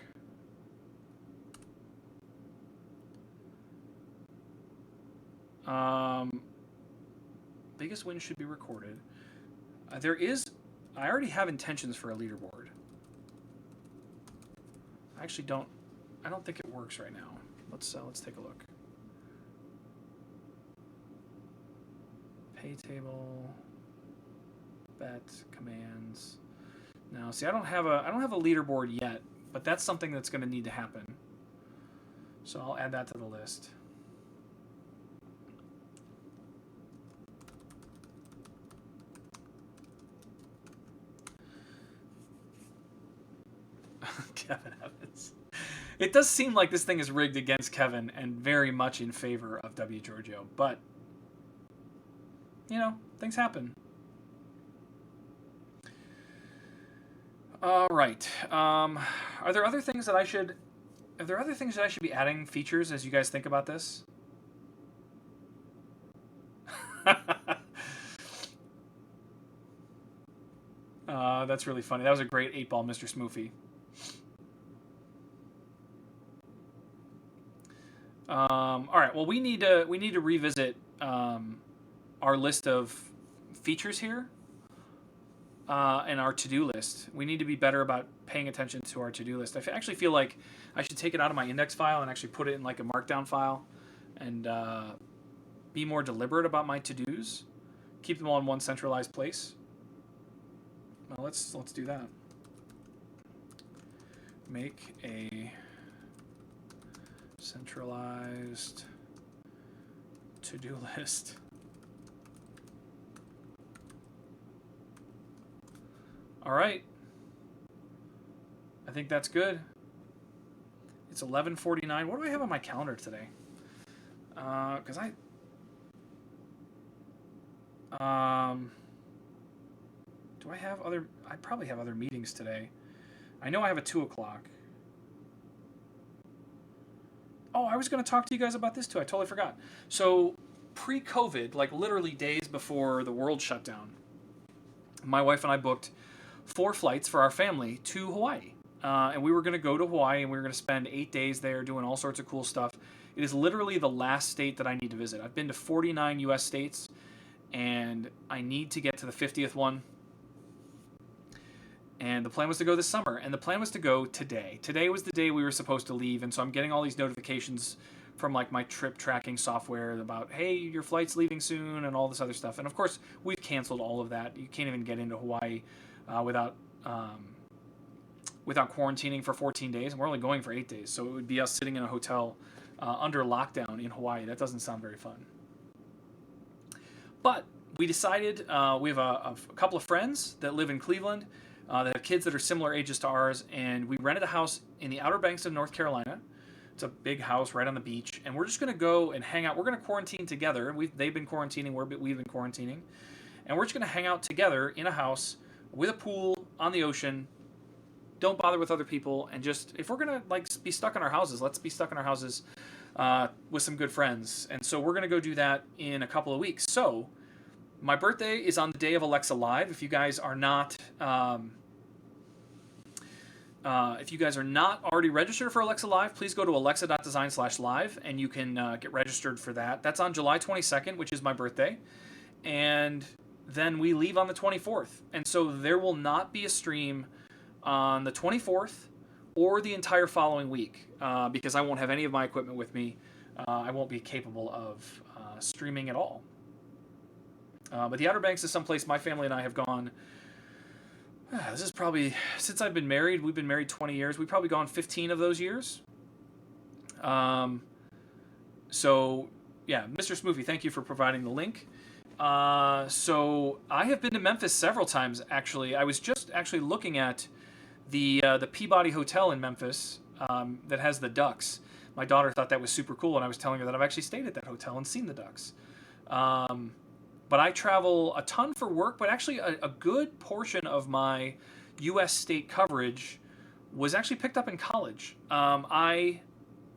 Biggest win should be recorded. I already have intentions for a leaderboard. I actually I don't think it works right now. Let's take a look. Pay table, bet, commands. Now, see, I don't have a leaderboard yet, but that's something that's going to need to happen. So I'll add that to the list. Kevin Evans. It does seem like this thing is rigged against Kevin and very much in favor of W. Giorgio, but you know, things happen. All right. Are there other things that I should be adding features as you guys think about this? That's really funny. That was a great 8-ball, Mr. Smoofy. All right. Well, we need to revisit our list of features here and our to-do list. We need to be better about paying attention to our to-do list. I actually feel like I should take it out of my index file and actually put it in like a markdown file and be more deliberate about my to-dos. Keep them all in one centralized place. Well, let's do that. Make a centralized to-do list. All right. I think that's good. It's 11:49. What do I have on my calendar today? Because do I have other? I probably have other meetings today. I know I have a 2 o'clock. Oh, I was going to talk to you guys about this too. I totally forgot. So, pre-COVID, like literally days before the world shut down, my wife and I booked 4 flights for our family to Hawaii. And we were going to go to Hawaii and we were going to spend 8 days there doing all sorts of cool stuff. It is literally the last state that I need to visit. I've been to 49 U.S. states and I need to get to the 50th one. And the plan was to go this summer, and the plan was to go today. Today was the day we were supposed to leave, and so I'm getting all these notifications from like my trip tracking software about, hey, your flight's leaving soon, and all this other stuff. And of course, we've canceled all of that. You can't even get into Hawaii without quarantining for 14 days, and we're only going for 8 days. So it would be us sitting in a hotel under lockdown in Hawaii. That doesn't sound very fun. But we decided we have a couple of friends that live in Cleveland. That have kids that are similar ages to ours, and we rented a house in the Outer Banks of North Carolina. It's a big house right on the beach, and we're just going to go and hang out. We're going to quarantine together. They've been quarantining, we've been quarantining, and we're just going to hang out together in a house with a pool on the ocean. Don't bother with other people, and just, if we're going to like be stuck in our houses, let's be stuck in our houses with some good friends. And so we're going to go do that in a couple of weeks. So my birthday is on the day of Alexa Live. If you guys are not If you guys are not already registered for Alexa Live, please go to alexa.design/live and you can get registered for that. That's on July 22nd, which is my birthday. And then we leave on the 24th. And so there will not be a stream on the 24th or the entire following week because I won't have any of my equipment with me. I won't be capable of streaming at all. But the Outer Banks is someplace my family and I have gone. This is probably, since I've been married, we've been married 20 years. We've probably gone 15 of those years. So, yeah, Mr. Smoofy, thank you for providing the link. So I have been to Memphis several times, actually. I was just actually looking at the Peabody Hotel in Memphis that has the ducks. My daughter thought that was super cool, and I was telling her that I've actually stayed at that hotel and seen the ducks. But I travel a ton for work, but actually a good portion of my U.S. state coverage was actually picked up in college. I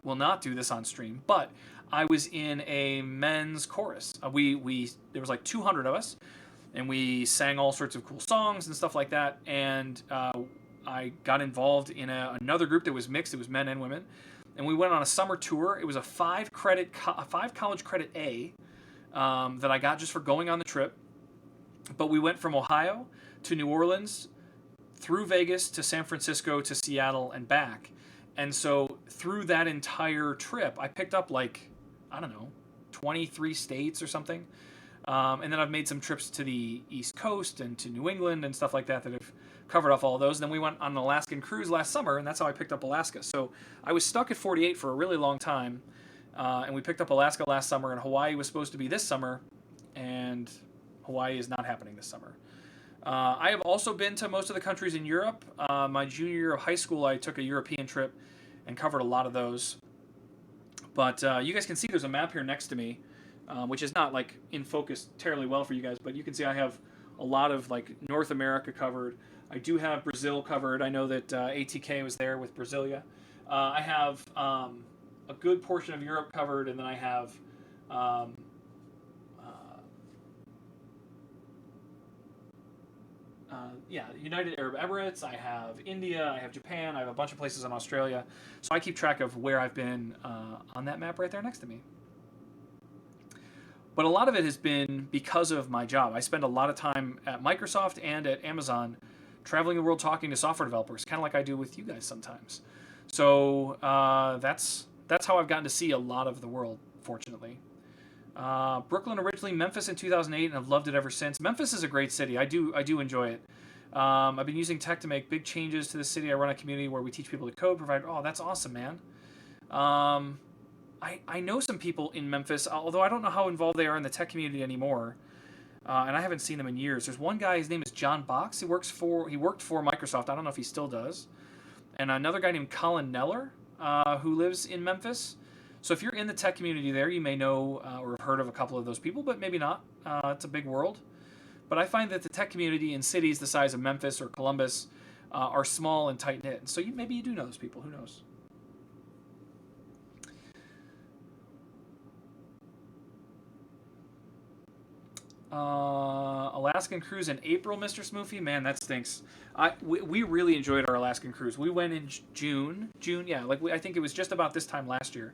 will not do this on stream, but I was in a men's chorus. There was like 200 of us, and we sang all sorts of cool songs and stuff like that. And I got involved in another group that was mixed. It was men and women, and we went on a summer tour. It was a 5 college credit A. That I got just for going on the trip. But we went from Ohio to New Orleans, through Vegas to San Francisco to Seattle and back. And so through that entire trip, I picked up 23 states or something. And then I've made some trips to the East Coast and to New England and stuff like that have covered off all of those. And then we went on an Alaskan cruise last summer, and that's how I picked up Alaska. So I was stuck at 48 for a really long time. And we picked up Alaska last summer, and Hawaii was supposed to be this summer, and Hawaii is not happening this summer. I have also been to most of the countries in Europe. My junior year of high school, I took a European trip and covered a lot of those. But you guys can see there's a map here next to me, which is not in focus terribly well for you guys, but you can see I have a lot of North America covered. I do have Brazil covered. I know that ATK was there with Brasilia. I have a good portion of Europe covered, and then I have United Arab Emirates, I have India, I have Japan, I have a bunch of places in Australia. So I keep track of where I've been on that map right there next to me. But a lot of it has been because of my job. I spend a lot of time at Microsoft and at Amazon traveling the world talking to software developers, kind of like I do with you guys sometimes. So that's how I've gotten to see a lot of the world, fortunately. Brooklyn originally, Memphis in 2008, and I've loved it ever since. Memphis is a great city. I do enjoy it. I've been using tech to make big changes to the city. I run a community where we teach people to code, provide. Oh, that's awesome, man. I know some people in Memphis, although I don't know how involved they are in the tech community anymore. And I haven't seen them in years. There's one guy, his name is John Box. He worked for Microsoft. I don't know if he still does. And another guy named Colin Neller, who lives in Memphis. So if you're in the tech community there, you may know or have heard of a couple of those people, but maybe not. It's a big world. But I find that the tech community in cities the size of Memphis or Columbus are small and tight-knit. So maybe you do know those people. Who knows? Alaskan cruise in April, Mr. Smoofy. Man, that stinks. We really enjoyed our Alaskan cruise. We went in June. Yeah, I think it was just about this time last year.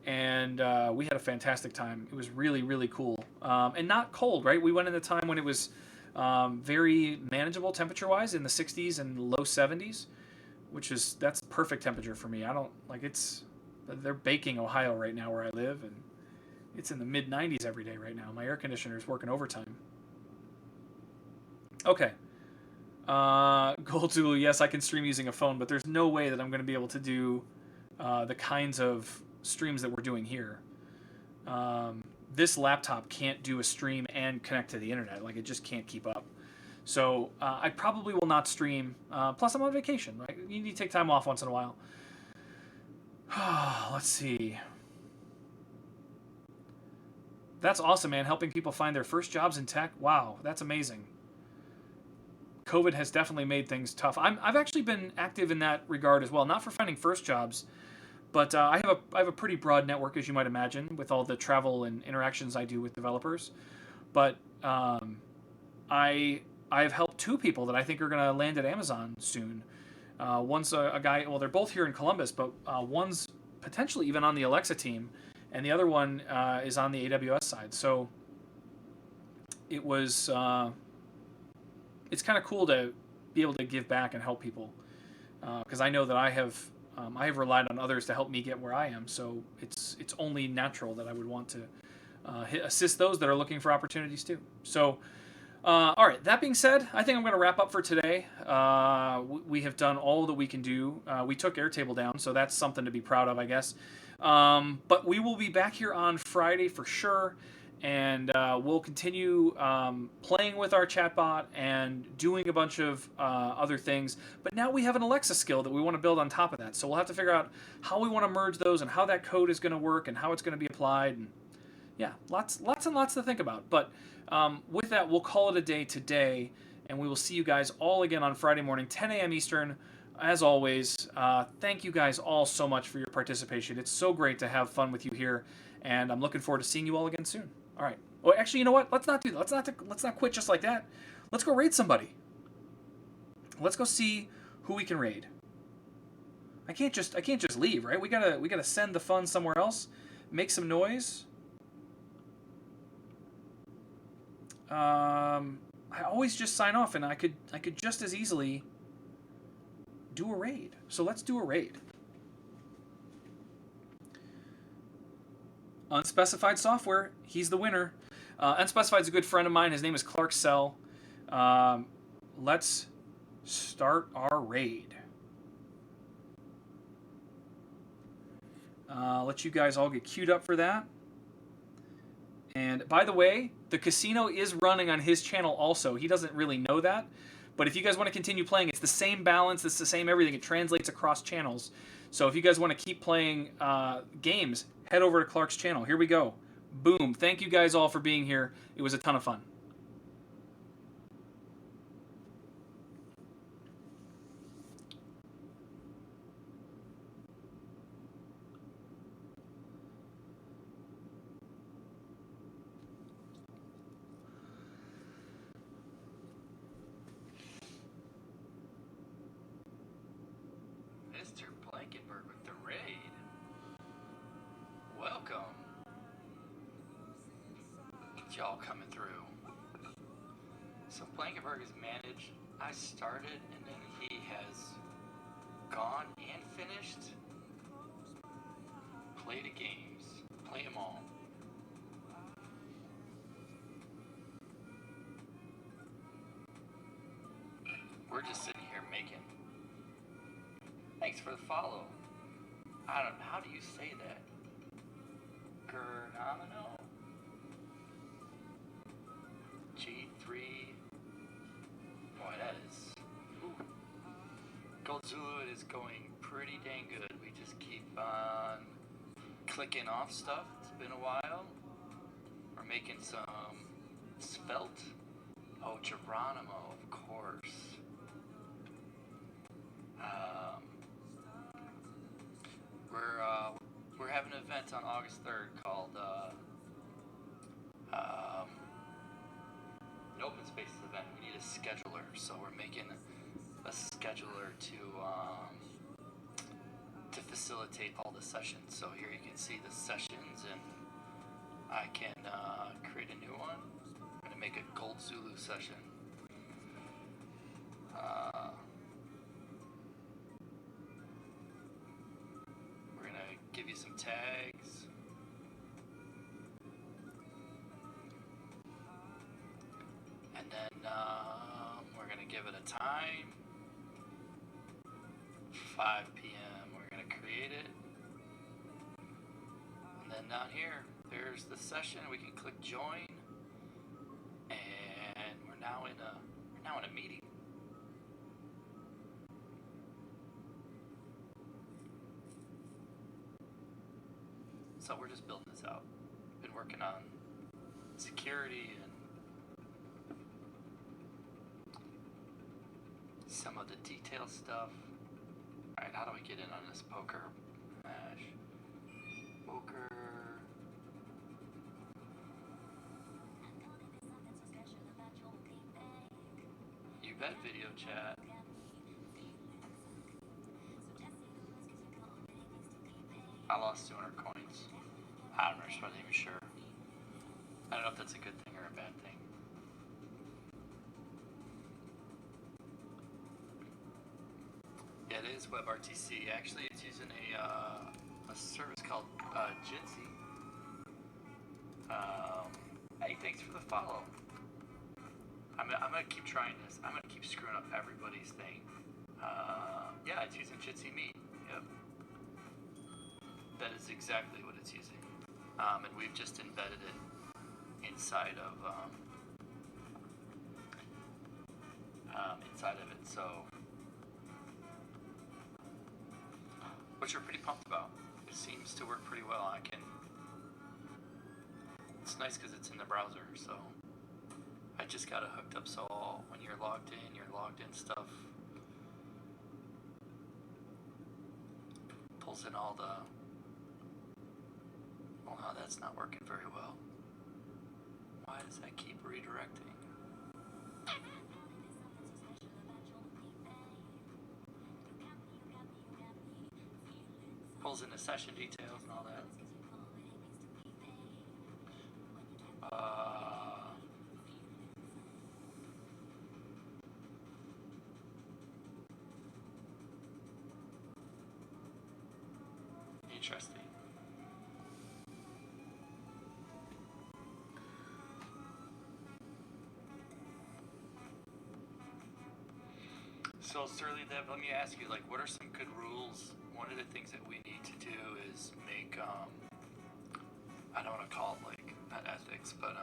And we had a fantastic time. It was really, really cool. And not cold, right? We went in a time when it was very manageable temperature-wise, in the 60s and low 70s, that's perfect temperature for me. They're baking Ohio right now where I live, and it's in the mid-90s every day right now. My air conditioner is working overtime. Okay. Goldtool, yes, I can stream using a phone, but there's no way that I'm going to be able to do the kinds of streams that we're doing here. This laptop can't do a stream and connect to the internet. It just can't keep up. So I probably will not stream. Plus, I'm on vacation, right? You need to take time off once in a while. Let's see. That's awesome, man. Helping people find their first jobs in tech. Wow, that's amazing. COVID has definitely made things tough. I've actually been active in that regard as well. Not for finding first jobs, but I have a pretty broad network, as you might imagine, with all the travel and interactions I do with developers. But I have helped 2 people that I think are going to land at Amazon soon. One's a guy. Well, they're both here in Columbus, but one's potentially even on the Alexa team, and the other one is on the AWS side. So it was. It's kind of cool to be able to give back and help people, because I know that I have relied on others to help me get where I am. So it's only natural that I would want to assist those that are looking for opportunities too. So. All right, that being said, I think I'm going to wrap up for today. We have done all that we can do. We took Airtable down, so that's something to be proud of, I guess. But we will be back here on Friday for sure, and we'll continue playing with our chatbot and doing a bunch of other things. But now we have an Alexa skill that we want to build on top of that. So we'll have to figure out how we want to merge those and how that code is going to work and how it's going to be applied. And yeah, lots and lots to think about. But with that, we'll call it a day today, and we will see you guys all again on Friday morning, 10 a.m. Eastern. As always, thank you guys all so much for your participation. It's so great to have fun with you here, and I'm looking forward to seeing you all again soon. All right. Well, actually, you know what? Let's not do that. Let's not quit just like that. Let's go raid somebody. Let's go see who we can raid. I can't just leave, right? We gotta send the fun somewhere else. Make some noise. I always just sign off, and I could just as easily do a raid. So let's do a raid. Unspecified Software, he's the winner. Unspecified's a good friend of mine. His name is Clark Sell. Let's start our raid. Let you guys all get queued up for that. And by the way, the casino is running on his channel also. He doesn't really know that. But if you guys want to continue playing, it's the same balance, it's the same everything. It translates across channels. So if you guys want to keep playing games, head over to Clark's channel. Here we go. Boom. Thank you guys all for being here. It was a ton of fun. Mr. Blankenburg with the raid. Welcome. Y'all coming through. So Blankenburg is managed. I started and then he has gone and finished. Play the games. Play them all. We're just sitting here making. Thanks for the follow. I don't know, how do you say that? Gernomino? G3. Boy, that is. Ooh. Gold Zulu is going pretty dang good. We just keep on clicking off stuff. It's been a while. We're making some svelte. Oh, Geronimo, of course. We're having an event on August 3rd called an open spaces event. We need a scheduler, so we're making a scheduler to facilitate all the sessions. So here you can see the sessions, and I can create a new one. I'm gonna make a Gold Zulu session. Give you some tags. And then we're going to give it a time. 5 p.m. We're going to create it. And then down here, there's the session. We can click join. And we're now in a meeting. So we're just building this out. Been working on security and some of the detail stuff. Alright, how do we get in on this poker match? Poker. You bet, video chat. I lost 200 coins. I'm not even sure. I don't know if that's a good thing or a bad thing. Yeah, it is WebRTC. Actually, it's using a service called Jitsi. Hey, thanks for the follow. I'm gonna keep trying this. I'm gonna keep screwing up everybody's thing. Yeah, it's using Jitsi Meet. Yep. That is exactly what it's using. And we've just embedded it inside of it. So, which we're pretty pumped about. It seems to work pretty well. It's nice because it's in the browser. So, I just got it hooked up. So when you're logged in stuff pulls in all the. Well, no, that's not working very well. Why does that keep redirecting? Pulls in the session details and all that. Interesting. So, Surly Dev, let me ask you, like, what are some good rules? One of the things that we need to do is make, I don't want to call it, like, not ethics, but,